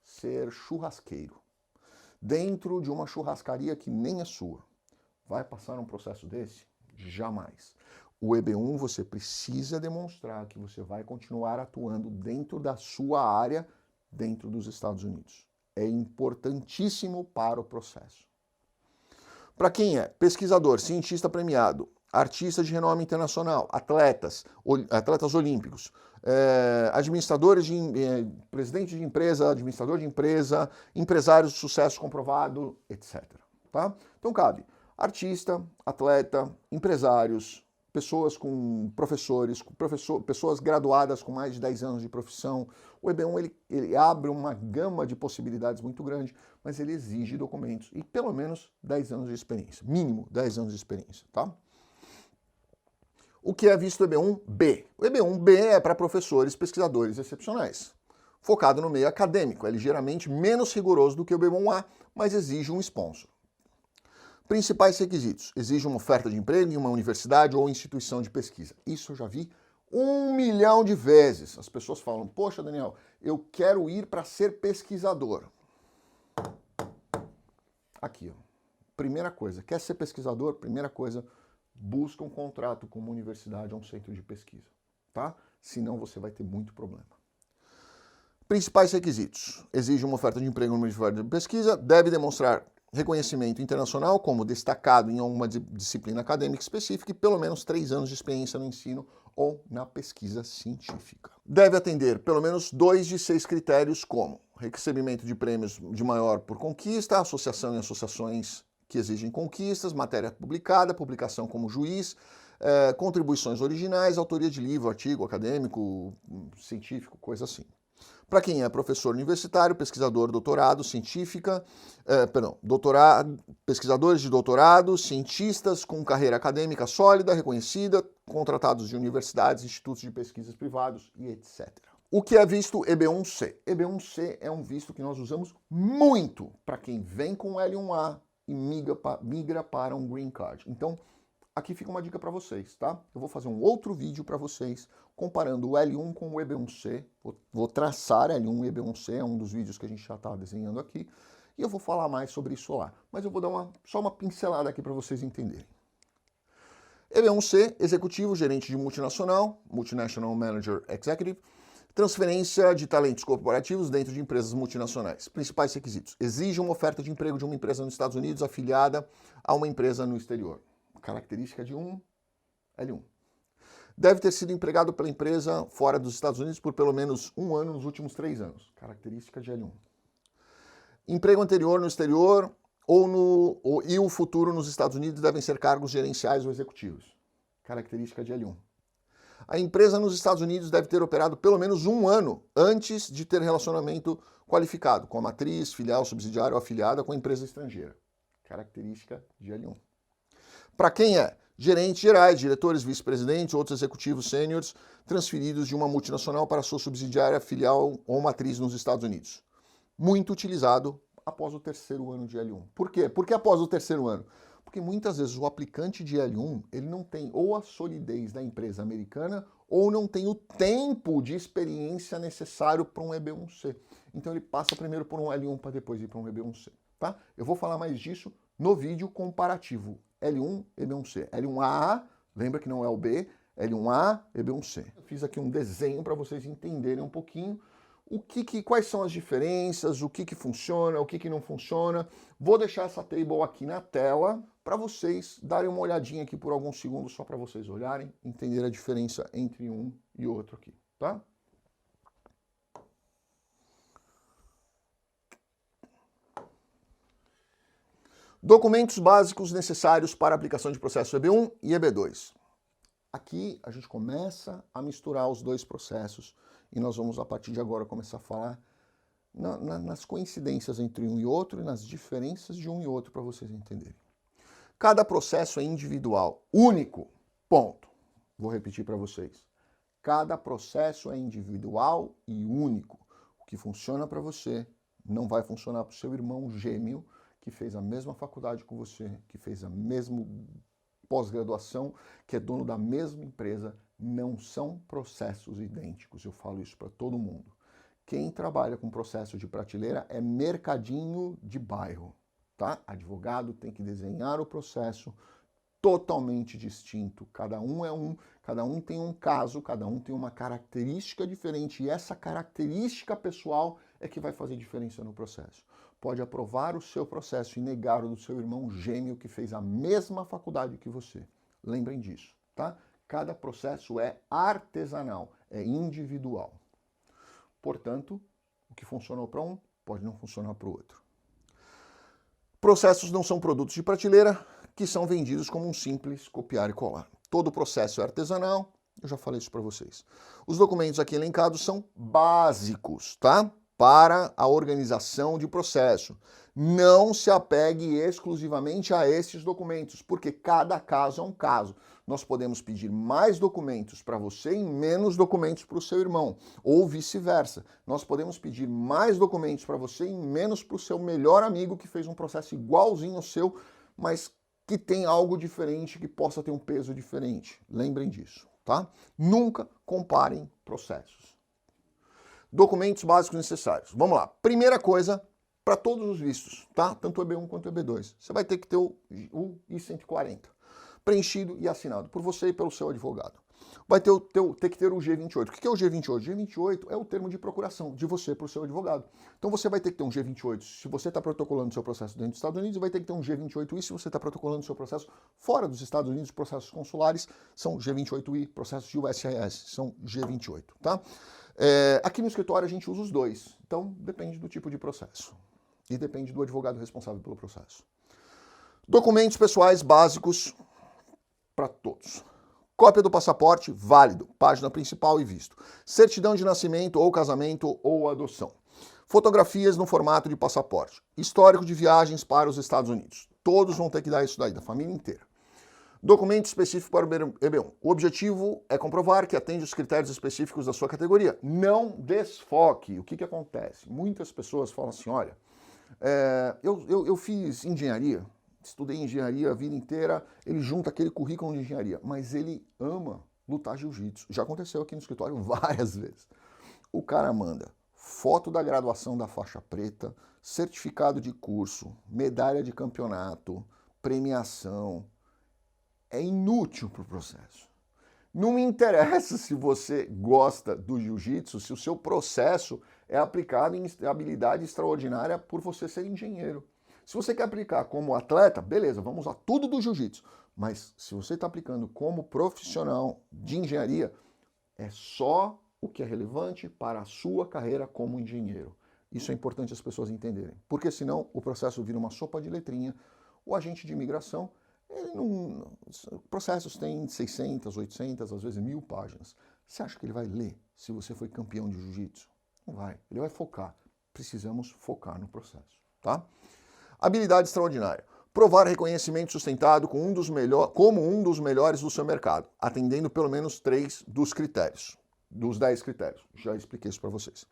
ser churrasqueiro dentro de uma churrascaria que nem é sua. Vai passar um processo desse? Jamais. O EB1 você precisa demonstrar que você vai continuar atuando dentro da sua área, dentro dos Estados Unidos. É importantíssimo para o processo. Para quem é pesquisador, cientista premiado, artista de renome internacional, atletas olímpicos, administradores presidente de empresa, administrador de empresa, empresários de sucesso comprovado, etc. Tá? Então cabe artista, atleta, empresários, pessoas com professores, pessoas graduadas com mais de 10 anos de profissão. O EB1 ele abre uma gama de possibilidades muito grande, mas ele exige documentos e pelo menos 10 anos de experiência, mínimo 10 anos de experiência, tá? O que é visto o EB1B? O EB1B é para professores, pesquisadores excepcionais, focado no meio acadêmico, é ligeiramente menos rigoroso do que o EB1A, mas exige um sponsor. Principais requisitos: exige uma oferta de emprego em uma universidade ou instituição de pesquisa. Isso eu já vi 1 milhão de vezes. As pessoas falam, poxa, Daniel, eu quero ir para ser pesquisador. Aqui, ó. Primeira coisa, quer ser pesquisador? Primeira coisa, busca um contrato com uma universidade ou um centro de pesquisa, tá? Senão você vai ter muito problema. Principais requisitos: exige uma oferta de emprego em uma universidade de pesquisa, deve demonstrar reconhecimento internacional como destacado em alguma disciplina acadêmica específica e pelo menos 3 anos de experiência no ensino ou na pesquisa científica. Deve atender pelo menos 2 de 6 critérios como recebimento de prêmios de maior por conquista, associação em associações que exigem conquistas, matéria publicada, publicação como juiz, contribuições originais, autoria de livro, artigo acadêmico, científico, coisa assim. Para quem é professor universitário, pesquisador, doutorado, pesquisadores de doutorado, cientistas com carreira acadêmica sólida, reconhecida, contratados de universidades, institutos de pesquisas privados e etc. O que é visto EB1C? EB1C é um visto que nós usamos muito para quem vem com L1A e migra para um Green Card. Então, aqui fica uma dica para vocês, tá? Eu vou fazer um outro vídeo para vocês comparando o L1 com o EB1C. Vou traçar L1 e EB1C, é um dos vídeos que a gente já está desenhando aqui, e eu vou falar mais sobre isso lá. Mas eu vou dar só uma pincelada aqui para vocês entenderem. EB1C, executivo, gerente de multinacional, Multinational Manager Executive, transferência de talentos corporativos dentro de empresas multinacionais. Principais requisitos: exige uma oferta de emprego de uma empresa nos Estados Unidos afiliada a uma empresa no exterior. Característica de L1. Deve ter sido empregado pela empresa fora dos Estados Unidos por pelo menos 1 ano nos últimos 3 anos. Característica de L1. Emprego anterior no exterior e o futuro nos Estados Unidos devem ser cargos gerenciais ou executivos. Característica de L1. A empresa nos Estados Unidos deve ter operado pelo menos 1 ano antes de ter relacionamento qualificado com a matriz, filial, subsidiária ou afiliada com a empresa estrangeira. Característica de L1. Para quem é gerentes gerais, diretores, vice-presidentes, outros executivos sêniores transferidos de uma multinacional para sua subsidiária, filial ou matriz nos Estados Unidos. Muito utilizado após o 3º ano de L1. Por quê? Por que após o 3º ano? Porque muitas vezes o aplicante de L1 ele não tem ou a solidez da empresa americana ou não tem o tempo de experiência necessário para um EB1C. Então ele passa primeiro por um L1 para depois ir para um EB1C. Tá? Eu vou falar mais disso no vídeo comparativo. L1, EB1C. L1A, lembra que não é o B, L1A, EB1C. Eu fiz aqui um desenho para vocês entenderem um pouquinho quais são as diferenças, o que funciona, o que não funciona. Vou deixar essa table aqui na tela para vocês darem uma olhadinha aqui por alguns segundos, só para vocês olharem, entender a diferença entre um e outro aqui, tá? Documentos básicos necessários para a aplicação de processo EB1 e EB2. Aqui a gente começa a misturar os dois processos e nós vamos, a partir de agora, começar a falar nas coincidências entre um e outro e nas diferenças de um e outro para vocês entenderem. Cada processo é individual, único, ponto. Vou repetir para vocês. Cada processo é individual e único. O que funciona para você não vai funcionar para o seu irmão gêmeo, que fez a mesma faculdade com você, que fez a mesma pós-graduação, que é dono da mesma empresa. Não são processos idênticos. Eu falo isso para todo mundo. Quem trabalha com processo de prateleira é mercadinho de bairro, tá? Advogado tem que desenhar o processo totalmente distinto. Cada um tem um caso, cada um tem uma característica diferente e essa característica pessoal é que vai fazer diferença no processo. Pode aprovar o seu processo e negar o do seu irmão gêmeo que fez a mesma faculdade que você. Lembrem disso, tá? Cada processo é artesanal, é individual. Portanto, o que funcionou para um pode não funcionar para o outro. Processos não são produtos de prateleira que são vendidos como um simples copiar e colar. Todo processo é artesanal, eu já falei isso para vocês. Os documentos aqui elencados são básicos, tá? Para a organização de processo. Não se apegue exclusivamente a esses documentos, porque cada caso é um caso. Nós podemos pedir mais documentos para você e menos documentos para o seu irmão, ou vice-versa. Nós podemos pedir mais documentos para você e menos para o seu melhor amigo que fez um processo igualzinho ao seu, mas que tem algo diferente, que possa ter um peso diferente. Lembrem disso, tá? Nunca comparem processos. Documentos básicos necessários. Vamos lá. Primeira coisa, para todos os vistos, tá? Tanto o EB1 quanto o EB2. Você vai ter que ter o I-140 preenchido e assinado por você e pelo seu advogado. Vai ter que ter o G28. O que é o G28? O G28 é o termo de procuração de você para o seu advogado. Então você vai ter que ter um G28 se você está protocolando seu processo dentro dos Estados Unidos, e vai ter que ter um G28I se você está protocolando seu processo fora dos Estados Unidos. Processos consulares são G28I, processos de USCIS são G28, tá? Aqui no escritório a gente usa os dois, então depende do tipo de processo e depende do advogado responsável pelo processo. Documentos pessoais básicos para todos. Cópia do passaporte, válido, página principal e visto. Certidão de nascimento ou casamento ou adoção. Fotografias no formato de passaporte. Histórico de viagens para os Estados Unidos. Todos vão ter que dar isso daí, da família inteira. Documento específico para o EB1. O objetivo é comprovar que atende os critérios específicos da sua categoria. Não desfoque. O que acontece? Muitas pessoas falam assim, olha, eu fiz engenharia, estudei engenharia a vida inteira, ele junta aquele currículo de engenharia, mas ele ama lutar jiu-jitsu. Já aconteceu aqui no escritório várias vezes. O cara manda foto da graduação da faixa preta, certificado de curso, medalha de campeonato, premiação. É inútil para o processo. Não me interessa se você gosta do jiu-jitsu, se o seu processo é aplicado em habilidade extraordinária por você ser engenheiro. Se você quer aplicar como atleta, beleza, vamos usar tudo do jiu-jitsu. Mas se você está aplicando como profissional de engenharia, é só o que é relevante para a sua carreira como engenheiro. Isso é importante as pessoas entenderem, porque senão o processo vira uma sopa de letrinha. O agente de imigração, processos têm 600, 800, às vezes 1000 páginas. Você acha que ele vai ler se você foi campeão de jiu-jitsu? Não vai. Ele vai focar. Precisamos focar no processo, tá? Habilidade extraordinária. Provar reconhecimento sustentado como um dos melhores do seu mercado, atendendo pelo menos 3 dos critérios, dos 10 critérios. Já expliquei isso para vocês.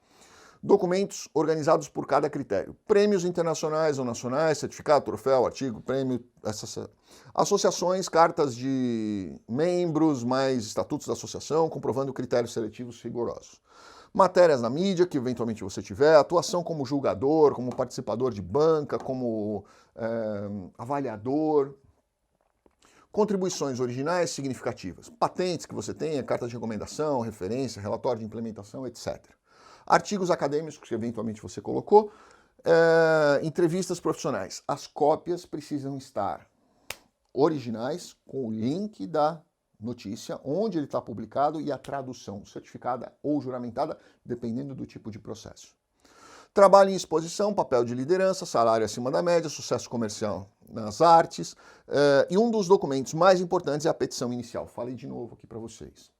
Documentos organizados por cada critério. Prêmios internacionais ou nacionais, certificado, troféu, artigo, prêmio, associações, cartas de membros, mais estatutos da associação, comprovando critérios seletivos rigorosos. Matérias na mídia, que eventualmente você tiver, atuação como julgador, como participador de banca, como avaliador, contribuições originais significativas, patentes que você tenha, cartas de recomendação, referência, relatório de implementação, etc. Artigos acadêmicos que eventualmente você colocou, entrevistas profissionais. As cópias precisam estar originais, com o link da notícia, onde ele está publicado e a tradução certificada ou juramentada, dependendo do tipo de processo. Trabalho em exposição, papel de liderança, salário acima da média, sucesso comercial nas artes. E um dos documentos mais importantes é a petição inicial. Falei de novo aqui para vocês.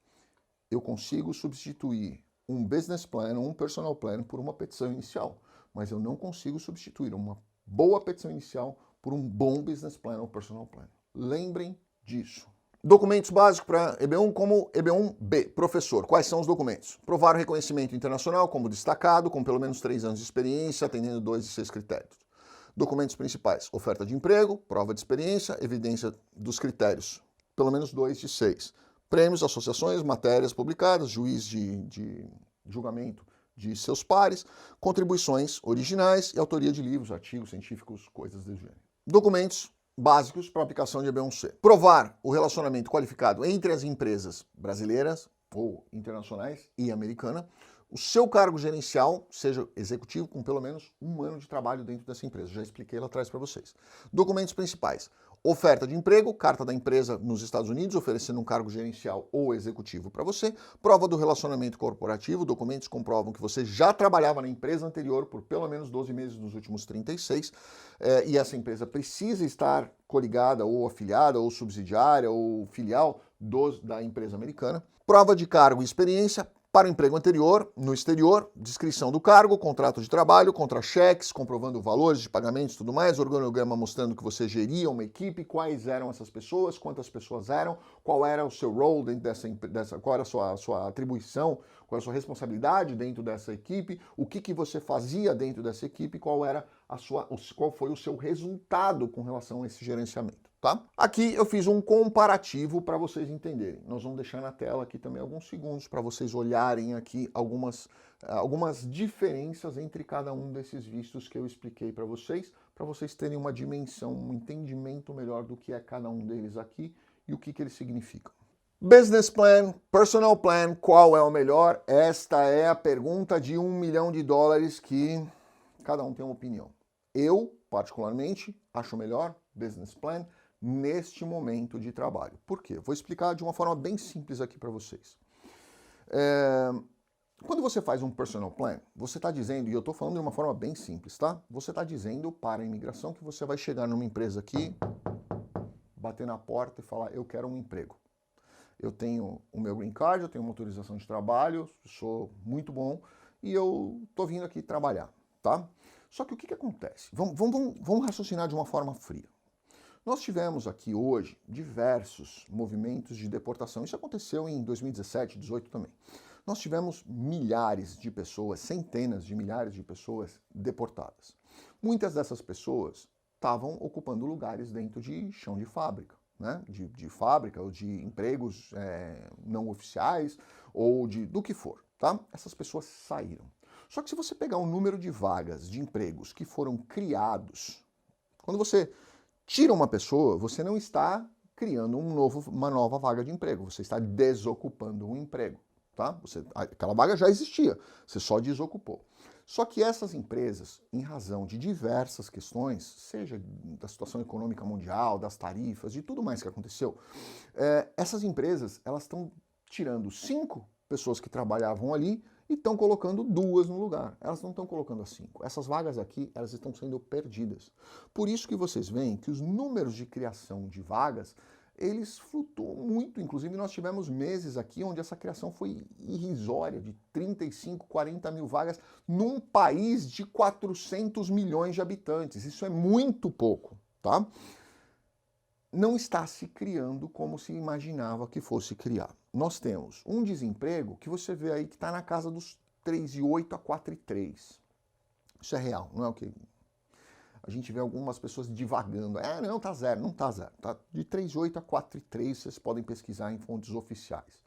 Eu consigo substituir um business plan, um personal plan por uma petição inicial, mas eu não consigo substituir uma boa petição inicial por um bom business plan ou personal plan. Lembrem disso. Documentos básicos para EB1 como EB1B, professor. Quais são os documentos? Provar o reconhecimento internacional como destacado, com pelo menos 3 anos de experiência, atendendo 2 de 6 critérios. Documentos principais, oferta de emprego, prova de experiência, evidência dos critérios, pelo menos 2 de 6. Prêmios, associações, matérias publicadas, juiz de julgamento de seus pares, contribuições originais e autoria de livros, artigos científicos, coisas do gênero. Documentos básicos para aplicação de EB1C. Provar o relacionamento qualificado entre as empresas brasileiras ou internacionais e americana. O seu cargo gerencial seja executivo com pelo menos 1 ano de trabalho dentro dessa empresa. Já expliquei lá atrás para vocês. Documentos principais. Oferta de emprego, carta da empresa nos Estados Unidos, oferecendo um cargo gerencial ou executivo para você. Prova do relacionamento corporativo, documentos comprovam que você já trabalhava na empresa anterior por pelo menos 12 meses nos últimos 36, e essa empresa precisa estar coligada ou afiliada ou subsidiária ou filial da empresa americana. Prova de cargo e experiência para o emprego anterior, no exterior, descrição do cargo, contrato de trabalho, contra-cheques, comprovando valores de pagamentos e tudo mais, organograma mostrando que você geria uma equipe, quais eram essas pessoas, quantas pessoas eram, qual era o seu role dentro dessa qual era a sua atribuição, qual era a sua responsabilidade dentro dessa equipe, o que você fazia dentro dessa equipe, qual foi o seu resultado com relação a esse gerenciamento. Tá? Aqui eu fiz um comparativo para vocês entenderem. Nós vamos deixar na tela aqui também alguns segundos para vocês olharem aqui algumas diferenças entre cada um desses vistos que eu expliquei para vocês terem uma dimensão, um entendimento melhor do que é cada um deles aqui e o que eles significam. Business Plan, Personal Plan, qual é o melhor? Esta é a pergunta de $1 milhão que cada um tem uma opinião. Eu, particularmente, acho melhor Business Plan neste momento de trabalho. Por quê? Vou explicar de uma forma bem simples aqui para vocês. Quando você faz um personal plan, você está dizendo, e eu estou falando de uma forma bem simples, tá? Você está dizendo para a imigração que você vai chegar numa empresa aqui, bater na porta e falar, eu quero um emprego. Eu tenho o meu green card, eu tenho uma autorização de trabalho, sou muito bom e eu estou vindo aqui trabalhar, tá? Só que o que acontece? Vamos raciocinar de uma forma fria. Nós tivemos aqui hoje diversos movimentos de deportação. Isso aconteceu em 2017, 2018 também. Nós tivemos milhares de pessoas, centenas de milhares de pessoas deportadas. Muitas dessas pessoas estavam ocupando lugares dentro de chão de fábrica, né? De fábrica ou de empregos não oficiais ou do que for, tá? Essas pessoas saíram. Só que se você pegar o número de vagas de empregos que foram criados, quando você tira uma pessoa, você não está criando uma nova vaga de emprego, você está desocupando um emprego, tá? Aquela vaga já existia, você só desocupou. Só que essas empresas, em razão de diversas questões, seja da situação econômica mundial, das tarifas, de tudo mais que aconteceu, essas empresas, elas estão tirando 5 pessoas que trabalhavam ali e estão colocando 2 no lugar. Elas não estão colocando as 5. Essas vagas aqui, elas estão sendo perdidas. Por isso que vocês veem que os números de criação de vagas, eles flutuam muito. Inclusive, nós tivemos meses aqui onde essa criação foi irrisória, de 35, 40 mil vagas, num país de 400 milhões de habitantes. Isso é muito pouco, tá? Não está se criando como se imaginava que fosse criar. Nós temos um desemprego que você vê aí que está na casa dos 3,8 a 4,3. Isso é real, não é o que a gente vê algumas pessoas divagando. Não, tá zero. Não tá zero. Tá de 3,8 a 4,3, vocês podem pesquisar em fontes oficiais.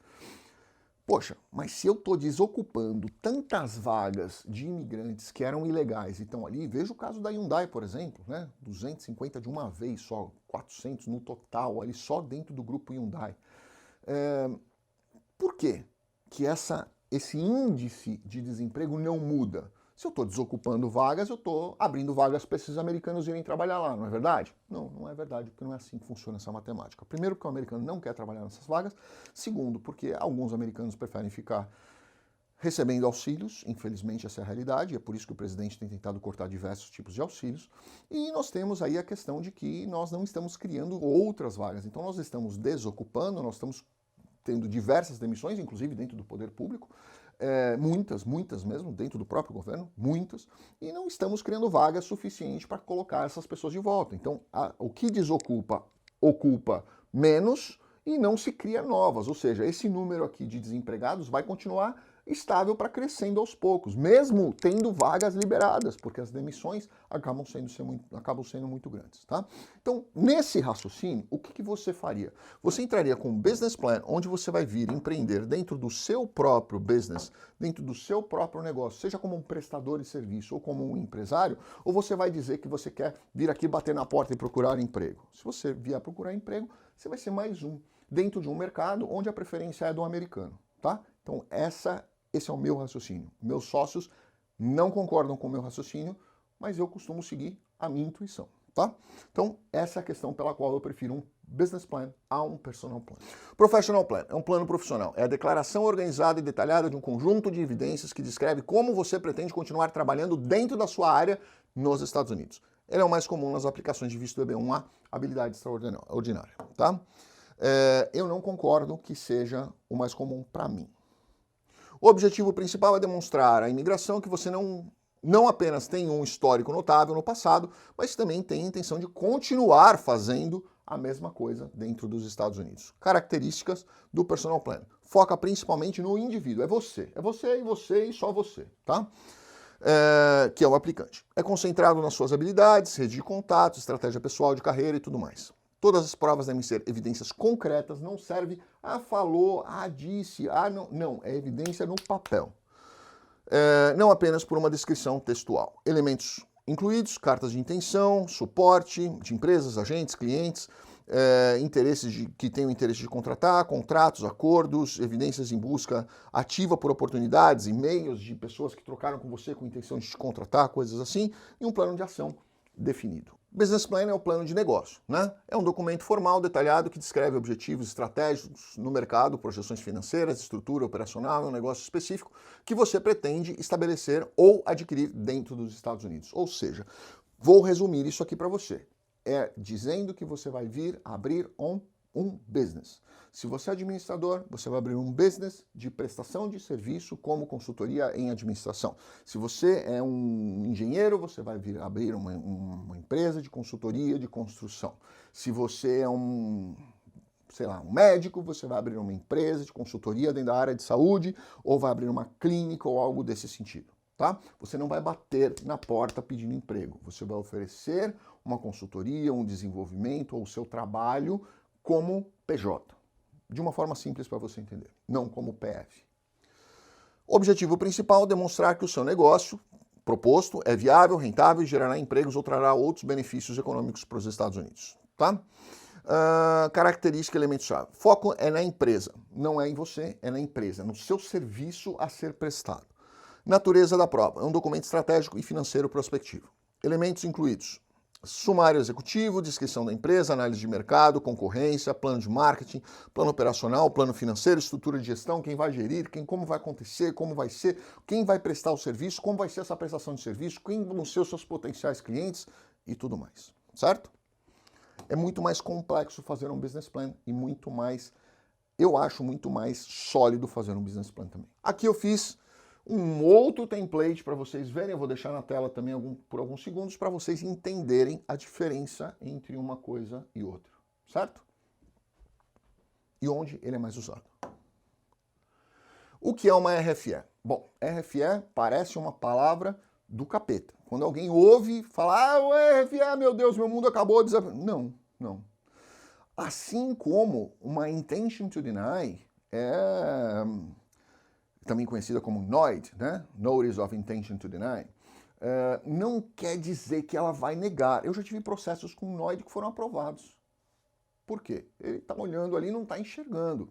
Poxa, mas se eu estou desocupando tantas vagas de imigrantes que eram ilegais e estão ali, veja o caso da Hyundai, por exemplo, né? 250 de uma vez só, 400 no total, ali só dentro do grupo Hyundai. Por que esse índice de desemprego não muda? Se eu estou desocupando vagas, eu estou abrindo vagas para esses americanos irem trabalhar lá, não é verdade? Não, não é verdade, porque não é assim que funciona essa matemática. Primeiro, porque o americano não quer trabalhar nessas vagas. Segundo, porque alguns americanos preferem ficar recebendo auxílios. Infelizmente, essa é a realidade. É por isso que o presidente tem tentado cortar diversos tipos de auxílios. E nós temos aí a questão de que nós não estamos criando outras vagas. Então, nós estamos desocupando, nós estamos tendo diversas demissões, inclusive dentro do poder público, muitas mesmo, dentro do próprio governo, muitas, e não estamos criando vagas suficientes para colocar essas pessoas de volta. Então, o que desocupa, ocupa menos e não se cria novas, ou seja, esse número aqui de desempregados vai continuar estável para crescendo aos poucos, mesmo tendo vagas liberadas, porque as demissões acabam sendo muito grandes, tá? Então, nesse raciocínio, o que você faria? Você entraria com um business plan, onde você vai vir empreender dentro do seu próprio business, dentro do seu próprio negócio, seja como um prestador de serviço ou como um empresário, ou você vai dizer que você quer vir aqui bater na porta e procurar emprego. Se você vier procurar emprego, você vai ser mais um, dentro de um mercado onde a preferência é do americano, tá? Então, esse é o meu raciocínio. Meus sócios não concordam com o meu raciocínio, mas eu costumo seguir a minha intuição, tá? Então, essa é a questão pela qual eu prefiro um business plan a um personal plan. Professional plan é um plano profissional. É a declaração organizada e detalhada de um conjunto de evidências que descreve como você pretende continuar trabalhando dentro da sua área nos Estados Unidos. Ele é o mais comum nas aplicações de visto EB1A, habilidade extraordinária, tá? Eu não concordo que seja o mais comum para mim. O objetivo principal é demonstrar à imigração que você não apenas tem um histórico notável no passado, mas também tem a intenção de continuar fazendo a mesma coisa dentro dos Estados Unidos. Características do personal plan. Foca principalmente no indivíduo. É você e você e só você, tá? Que é o aplicante. É concentrado nas suas habilidades, rede de contatos, estratégia pessoal de carreira e tudo mais. Todas as provas devem ser evidências concretas, não serve, falou, disse, não. Não, é evidência no papel. Não apenas por uma descrição textual. Elementos incluídos, cartas de intenção, suporte de empresas, agentes, clientes, que tenham interesse de contratar, contratos, acordos, evidências em busca ativa por oportunidades, e-mails de pessoas que trocaram com você com intenção de te contratar, coisas assim, e um plano de ação definido. Business Plan é o plano de negócio, né? É um documento formal, detalhado, que descreve objetivos estratégicos no mercado, projeções financeiras, estrutura operacional, um negócio específico que você pretende estabelecer ou adquirir dentro dos Estados Unidos. Ou seja, vou resumir isso aqui para você. Dizendo que você vai vir abrir um business. Se você é administrador, você vai abrir um business de prestação de serviço como consultoria em administração. Se você é um engenheiro, você vai vir abrir uma empresa de consultoria de construção. Se você é um médico, você vai abrir uma empresa de consultoria dentro da área de saúde ou vai abrir uma clínica ou algo desse sentido. Tá? Você não vai bater na porta pedindo emprego. Você vai oferecer uma consultoria, um desenvolvimento ou o seu trabalho como PJ. De uma forma simples para você entender, não como PF. O objetivo principal é demonstrar que o seu negócio proposto é viável, rentável e gerará empregos ou trará outros benefícios econômicos para os Estados Unidos. Tá? Característica, elemento-chave. Foco é na empresa, não é em você, é na empresa, no seu serviço a ser prestado. Natureza da prova. É um documento estratégico e financeiro prospectivo. Elementos incluídos: sumário executivo, descrição da empresa, análise de mercado, concorrência, plano de marketing, plano operacional, plano financeiro, estrutura de gestão, quem vai gerir, como vai acontecer, como vai ser, quem vai prestar o serviço, como vai ser essa prestação de serviço, quem vão ser os seus potenciais clientes e tudo mais, certo? É muito mais complexo fazer um business plan e eu acho muito mais sólido fazer um business plan também. Aqui eu fiz um outro template para vocês verem, eu vou deixar na tela também por alguns segundos para vocês entenderem a diferença entre uma coisa e outra, certo? E onde ele é mais usado. O que é uma RFE? Bom, RFE parece uma palavra do capeta. Quando alguém ouve falar, o RFE, meu Deus, meu mundo acabou. Não. Assim como uma intention to deny também conhecida como NOID, né? Notice of Intention to Deny, não quer dizer que ela vai negar. Eu já tive processos com NOID que foram aprovados. Por quê? Ele está olhando ali e não está enxergando.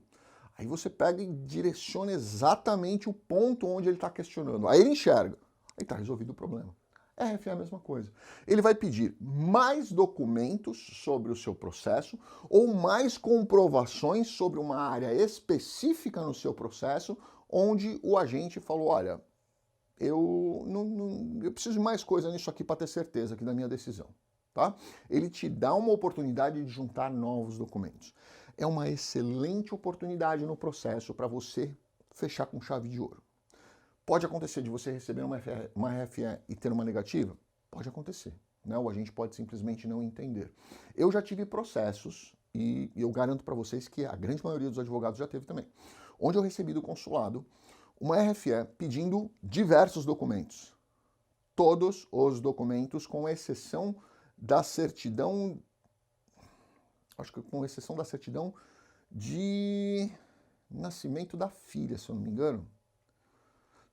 Aí você pega e direciona exatamente o ponto onde ele está questionando. Aí ele enxerga. Aí está resolvido o problema. RFE é a mesma coisa. Ele vai pedir mais documentos sobre o seu processo ou mais comprovações sobre uma área específica no seu processo onde o agente falou, olha, eu preciso de mais coisa nisso aqui para ter certeza aqui da minha decisão. Tá? Ele te dá uma oportunidade de juntar novos documentos. É uma excelente oportunidade no processo para você fechar com chave de ouro. Pode acontecer de você receber uma RFE e ter uma negativa? Pode acontecer. Né? O agente pode simplesmente não entender. Eu já tive processos, e eu garanto para vocês que a grande maioria dos advogados já teve também, onde eu recebi do consulado uma RFE pedindo diversos documentos. Todos os documentos, com exceção da certidão, acho que com exceção da certidão de nascimento da filha, se eu não me engano.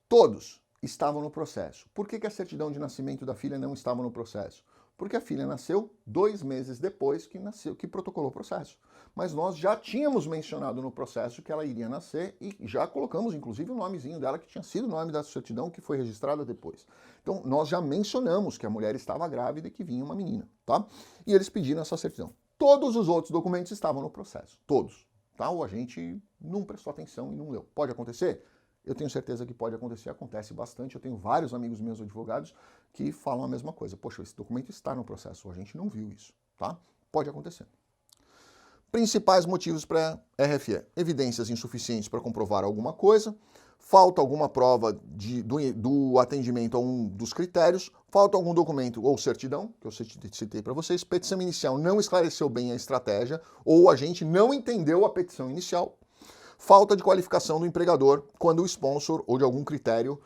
Todos estavam no processo. Por que a certidão de nascimento da filha não estava no processo? Porque a filha nasceu 2 meses depois que protocolou o processo. Mas nós já tínhamos mencionado no processo que ela iria nascer e já colocamos, inclusive, o nomezinho dela, que tinha sido o nome da certidão que foi registrada depois. Então, nós já mencionamos que a mulher estava grávida e que vinha uma menina, tá? E eles pediram essa certidão. Todos os outros documentos estavam no processo, todos, tá? O agente não prestou atenção e não leu. Pode acontecer? Eu tenho certeza que pode acontecer, acontece bastante. Eu tenho vários amigos meus advogados que falam a mesma coisa. Poxa, esse documento está no processo, a gente não viu isso, tá? Pode acontecer. Principais motivos para RFE. Evidências insuficientes para comprovar alguma coisa, falta alguma prova do atendimento a um dos critérios, falta algum documento ou certidão, que eu citei para vocês, petição inicial não esclareceu bem a estratégia, ou a gente não entendeu a petição inicial, falta de qualificação do empregador quando o sponsor ou de algum critério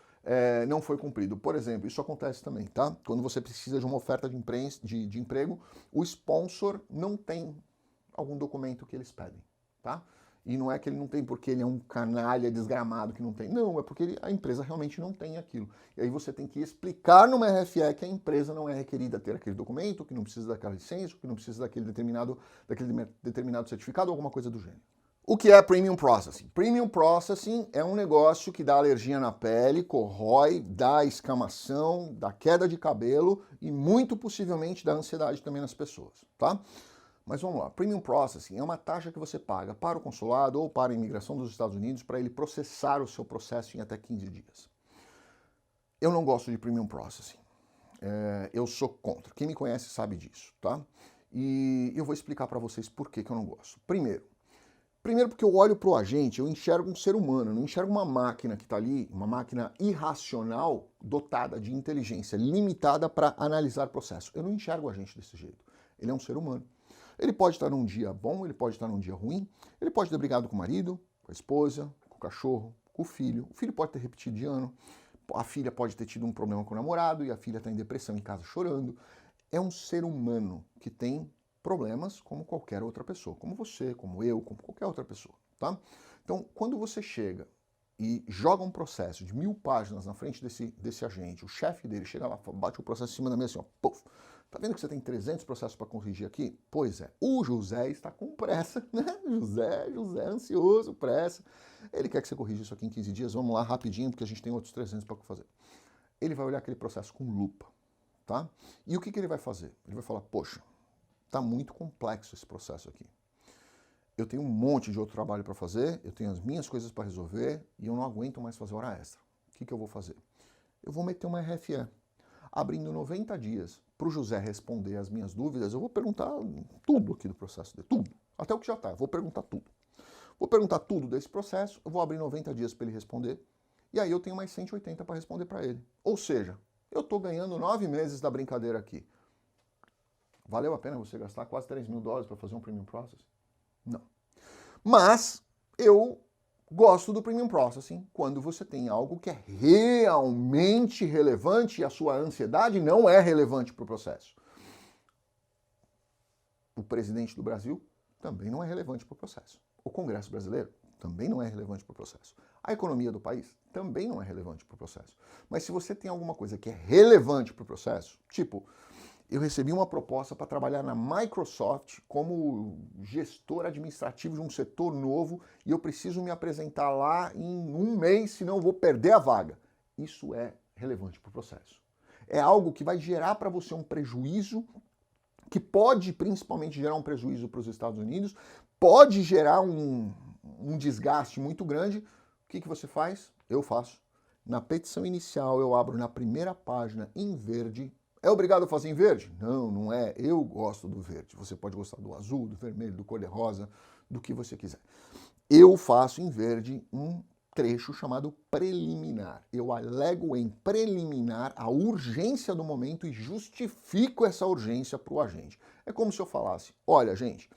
não foi cumprido. Por exemplo, isso acontece também, tá? Quando você precisa de uma oferta de emprego, o sponsor não tem algum documento que eles pedem, tá? E não é que ele não tem porque ele é um canalha desgramado que não tem. Não, é porque a empresa realmente não tem aquilo. E aí você tem que explicar numa RFE que a empresa não é requerida a ter aquele documento, que não precisa daquela licença, que não precisa daquele determinado certificado, alguma coisa do gênero. O que é Premium Processing? Premium Processing é um negócio que dá alergia na pele, corrói, dá escamação, dá queda de cabelo e muito possivelmente dá ansiedade também nas pessoas, tá? Mas vamos lá, Premium Processing é uma taxa que você paga para o consulado ou para a imigração dos Estados Unidos para ele processar o seu processo em até 15 dias. Eu não gosto de Premium Processing. Eu sou contra. Quem me conhece sabe disso, tá? E eu vou explicar para vocês por que eu não gosto. Primeiro porque eu olho para o agente, eu enxergo um ser humano, eu não enxergo uma máquina que está ali, uma máquina irracional, dotada de inteligência limitada para analisar processo. Eu não enxergo o agente desse jeito. Ele é um ser humano. Ele pode estar num dia bom, ele pode estar num dia ruim, ele pode ter brigado com o marido, com a esposa, com o cachorro, com o filho pode ter repetido de ano, a filha pode ter tido um problema com o namorado e a filha está em depressão em casa chorando. É um ser humano que tem problemas como qualquer outra pessoa, como você, como eu, como qualquer outra pessoa, tá? Então, quando você chega e joga um processo de 1000 páginas na frente desse agente, o chefe dele chega lá, bate o processo em cima da mesa assim, ó, puf, tá vendo que você tem 300 processos para corrigir aqui? Pois é, o José está com pressa, né? José, ansioso, pressa. Ele quer que você corrija isso aqui em 15 dias, vamos lá rapidinho, porque a gente tem outros 300 para fazer. Ele vai olhar aquele processo com lupa, tá? E o que ele vai fazer? Ele vai falar, poxa, tá muito complexo esse processo aqui. Eu tenho um monte de outro trabalho para fazer, eu tenho as minhas coisas para resolver e eu não aguento mais fazer hora extra. O que eu vou fazer? Eu vou meter uma RFE. Abrindo 90 dias para o José responder as minhas dúvidas, eu vou perguntar tudo aqui do processo dele, tudo. Até o que já está, eu vou perguntar tudo. Vou perguntar tudo desse processo, eu vou abrir 90 dias para ele responder, e aí eu tenho mais 180 para responder para ele. Ou seja, eu estou ganhando 9 meses da brincadeira aqui. Valeu a pena você gastar quase $3.000 para fazer um Premium Processing? Não. Mas eu gosto do Premium Processing quando você tem algo que é realmente relevante e a sua ansiedade não é relevante para o processo. O presidente do Brasil também não é relevante para o processo. O Congresso brasileiro também não é relevante para o processo. A economia do país também não é relevante para o processo. Mas se você tem alguma coisa que é relevante para o processo, tipo, eu recebi uma proposta para trabalhar na Microsoft como gestor administrativo de um setor novo e eu preciso me apresentar lá em 1 mês, senão eu vou perder a vaga. Isso é relevante para o processo. É algo que vai gerar para você um prejuízo, que pode principalmente gerar um prejuízo para os Estados Unidos, pode gerar um desgaste muito grande. O que você faz? Eu faço. Na petição inicial eu abro na primeira página em verde. É obrigado a fazer em verde? Não, não é. Eu gosto do verde. Você pode gostar do azul, do vermelho, do cor-de-rosa, do que você quiser. Eu faço em verde um trecho chamado preliminar. Eu alego em preliminar a urgência do momento e justifico essa urgência para o agente. É como se eu falasse, olha, gente,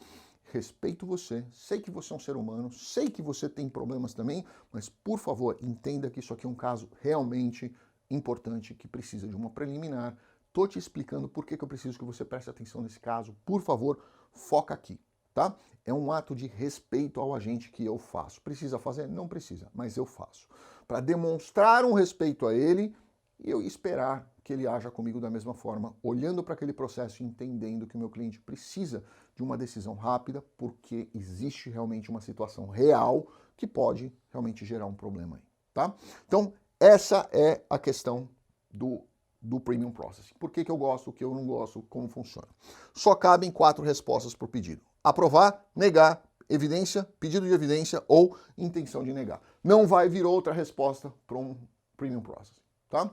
respeito você, sei que você é um ser humano, sei que você tem problemas também, mas por favor, entenda que isso aqui é um caso realmente importante que precisa de uma preliminar. Tô te explicando por que eu preciso que você preste atenção nesse caso. Por favor, foca aqui, tá? É um ato de respeito ao agente que eu faço. Precisa fazer? Não precisa, mas eu faço. Para demonstrar um respeito a ele e eu esperar que ele haja comigo da mesma forma, olhando para aquele processo e entendendo que o meu cliente precisa de uma decisão rápida, porque existe realmente uma situação real que pode realmente gerar um problema aí, tá? Então, essa é a questão do Premium Processing. Por que eu gosto, o que eu não gosto, como funciona. Só cabem 4 respostas por pedido. Aprovar, negar, evidência, pedido de evidência ou intenção de negar. Não vai vir outra resposta para um Premium Processing, tá?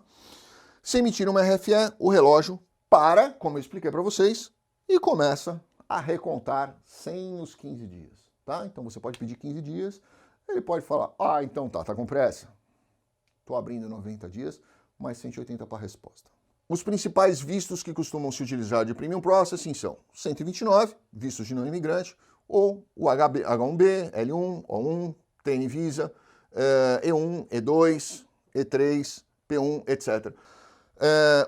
Se emitir uma RFE, o relógio para, como eu expliquei para vocês, e começa a recontar sem os 15 dias, tá? Então você pode pedir 15 dias, ele pode falar, então tá com pressa? Tô abrindo 90 dias, mais 180 para a resposta. Os principais vistos que costumam se utilizar de Premium Processing são 129, vistos de não imigrante, ou o H1B, L1, O1, TN Visa, E1, E2, E3, P1, etc.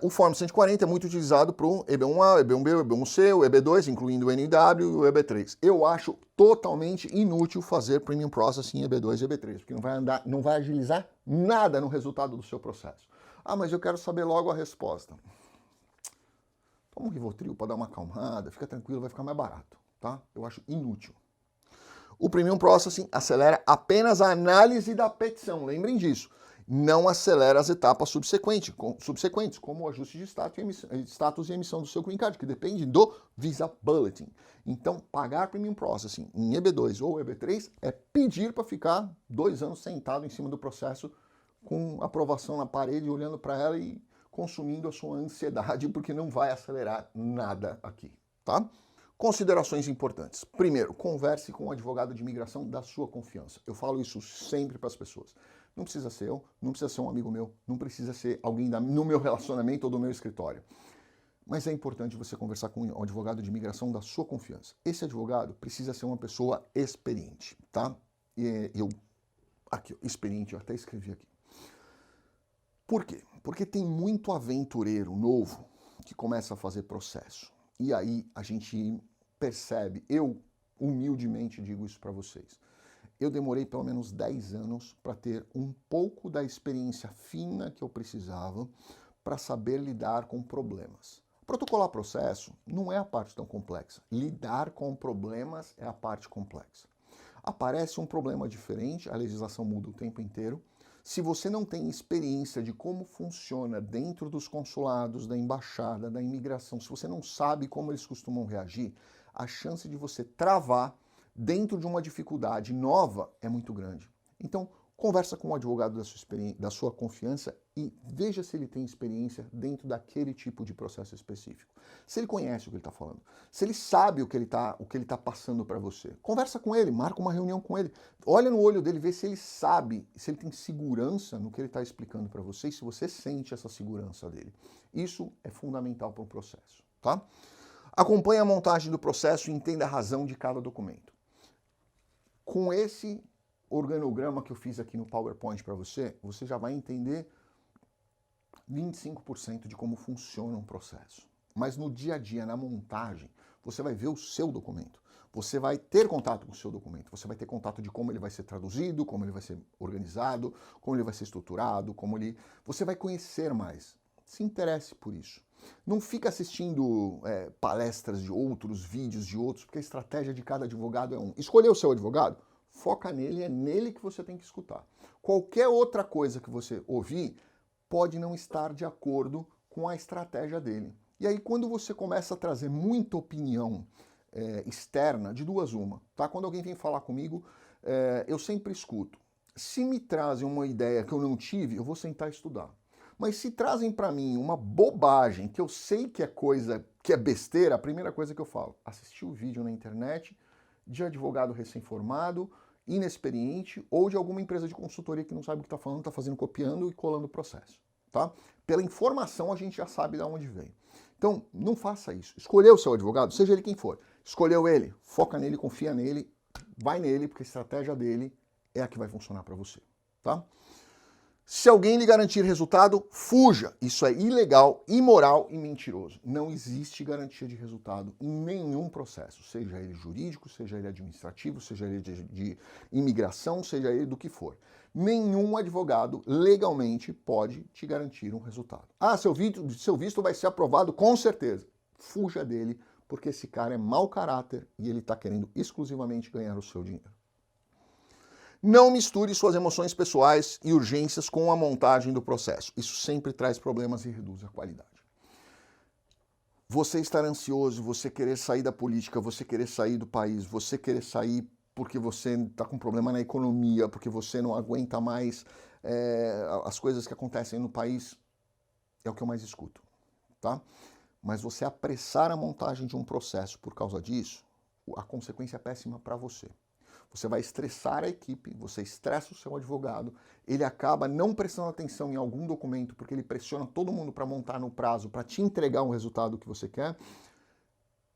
O Form 140 é muito utilizado para o EB1A, EB1B, EB1C, o EB2, incluindo o NW e o EB3. Eu acho totalmente inútil fazer Premium Processing em EB2 e EB3, porque não vai agilizar nada no resultado do seu processo. Mas eu quero saber logo a resposta. Toma um Rivotril para dar uma acalmada, fica tranquilo, vai ficar mais barato, tá? Eu acho inútil. O Premium Processing acelera apenas a análise da petição, lembrem disso. Não acelera as etapas subsequentes, como o ajuste de status e emissão do seu green card, que depende do Visa Bulletin. Então, pagar Premium Processing em EB2 ou EB3 é pedir para ficar 2 anos sentado em cima do processo com aprovação na parede, olhando para ela e consumindo a sua ansiedade, porque não vai acelerar nada aqui, tá? Considerações importantes. Primeiro, converse com o advogado de imigração da sua confiança. Eu falo isso sempre para as pessoas. Não precisa ser eu, não precisa ser um amigo meu, não precisa ser alguém no meu relacionamento ou do meu escritório. Mas é importante você conversar com o advogado de imigração da sua confiança. Esse advogado precisa ser uma pessoa experiente, tá? Experiente, eu até escrevi aqui. Por quê? Porque tem muito aventureiro novo que começa a fazer processo. E aí a gente percebe, eu humildemente digo isso para vocês, eu demorei pelo menos 10 anos para ter um pouco da experiência fina que eu precisava para saber lidar com problemas. Protocolar processo não é a parte tão complexa. Lidar com problemas é a parte complexa. Aparece um problema diferente, a legislação muda o tempo inteiro. Se você não tem experiência de como funciona dentro dos consulados, da embaixada, da imigração, se você não sabe como eles costumam reagir, a chance de você travar dentro de uma dificuldade nova é muito grande. Então, conversa com um advogado da sua confiança e veja se ele tem experiência dentro daquele tipo de processo específico. Se ele conhece o que ele está falando, se ele sabe o que ele tá passando para você, conversa com ele, marca uma reunião com ele, olha no olho dele, vê se ele sabe, se ele tem segurança no que ele está explicando para você e se você sente essa segurança dele. Isso é fundamental para um processo, tá? Acompanhe a montagem do processo e entenda a razão de cada documento. Com esse organograma que eu fiz aqui no PowerPoint para você, você já vai entender 25% de como funciona um processo. Mas no dia a dia, na montagem, você vai ver o seu documento. Você vai ter contato com o seu documento. Você vai ter contato de como ele vai ser traduzido, como ele vai ser organizado, como ele vai ser estruturado, Você vai conhecer mais. Se interesse por isso. Não fica assistindo palestras de outros, vídeos de outros, porque a estratégia de cada advogado é um. Escolher o seu advogado? Foca nele, é nele que você tem que escutar. Qualquer outra coisa que você ouvir pode não estar de acordo com a estratégia dele. E aí, quando você começa a trazer muita opinião externa, de duas uma, tá? Quando alguém vem falar comigo, eu sempre escuto. Se me trazem uma ideia que eu não tive, eu vou sentar e estudar. Mas se trazem para mim uma bobagem, que eu sei que é coisa, que é besteira, a primeira coisa que eu falo, assistir o vídeo na internet de advogado recém-formado, inexperiente ou de alguma empresa de consultoria que não sabe o que está falando, está fazendo, copiando e colando o processo, tá? Pela informação a gente já sabe de onde vem. Então, não faça isso. Escolher o seu advogado, seja ele quem for. Escolheu ele, foca nele, confia nele, vai nele, porque a estratégia dele é a que vai funcionar para você, tá? Se alguém lhe garantir resultado, fuja. Isso é ilegal, imoral e mentiroso. Não existe garantia de resultado em nenhum processo, seja ele jurídico, seja ele administrativo, seja ele de imigração, seja ele do que for. Nenhum advogado legalmente pode te garantir um resultado. Ah, seu visto vai ser aprovado com certeza. Fuja dele, porque esse cara é mau caráter e ele está querendo exclusivamente ganhar o seu dinheiro. Não misture suas emoções pessoais e urgências com a montagem do processo. Isso sempre traz problemas e reduz a qualidade. Você estar ansioso, você querer sair da política, você querer sair do país, você querer sair porque você está com problema na economia, porque você não aguenta mais as coisas que acontecem no país, é o que eu mais escuto, tá? Mas você apressar a montagem de um processo por causa disso, a consequência é péssima para você. Você vai estressar a equipe, você estressa o seu advogado, ele acaba não prestando atenção em algum documento porque ele pressiona todo mundo para montar no prazo, para te entregar um resultado que você quer,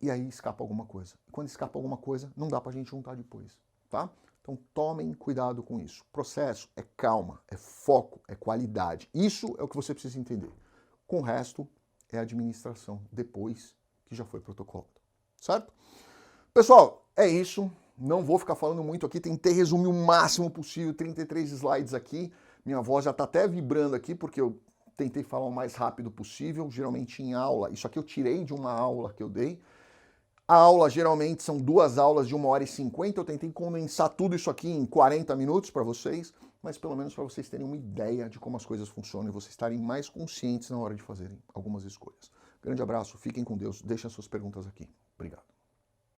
e aí escapa alguma coisa. E quando escapa alguma coisa, não dá para a gente juntar depois, tá? Então tomem cuidado com isso. Processo é calma, é foco, é qualidade. Isso é o que você precisa entender. Com o resto, é administração, depois que já foi protocolado, certo? Pessoal, é isso. Não vou ficar falando muito aqui, tentei resumir o máximo possível, 33 slides aqui. Minha voz já está até vibrando aqui, porque eu tentei falar o mais rápido possível, geralmente em aula. Isso aqui eu tirei de uma aula que eu dei. A aula geralmente são 2 aulas de 1h50, eu tentei condensar tudo isso aqui em 40 minutos para vocês, mas pelo menos para vocês terem uma ideia de como as coisas funcionam e vocês estarem mais conscientes na hora de fazerem algumas escolhas. Grande abraço, fiquem com Deus, deixem as suas perguntas aqui. Obrigado.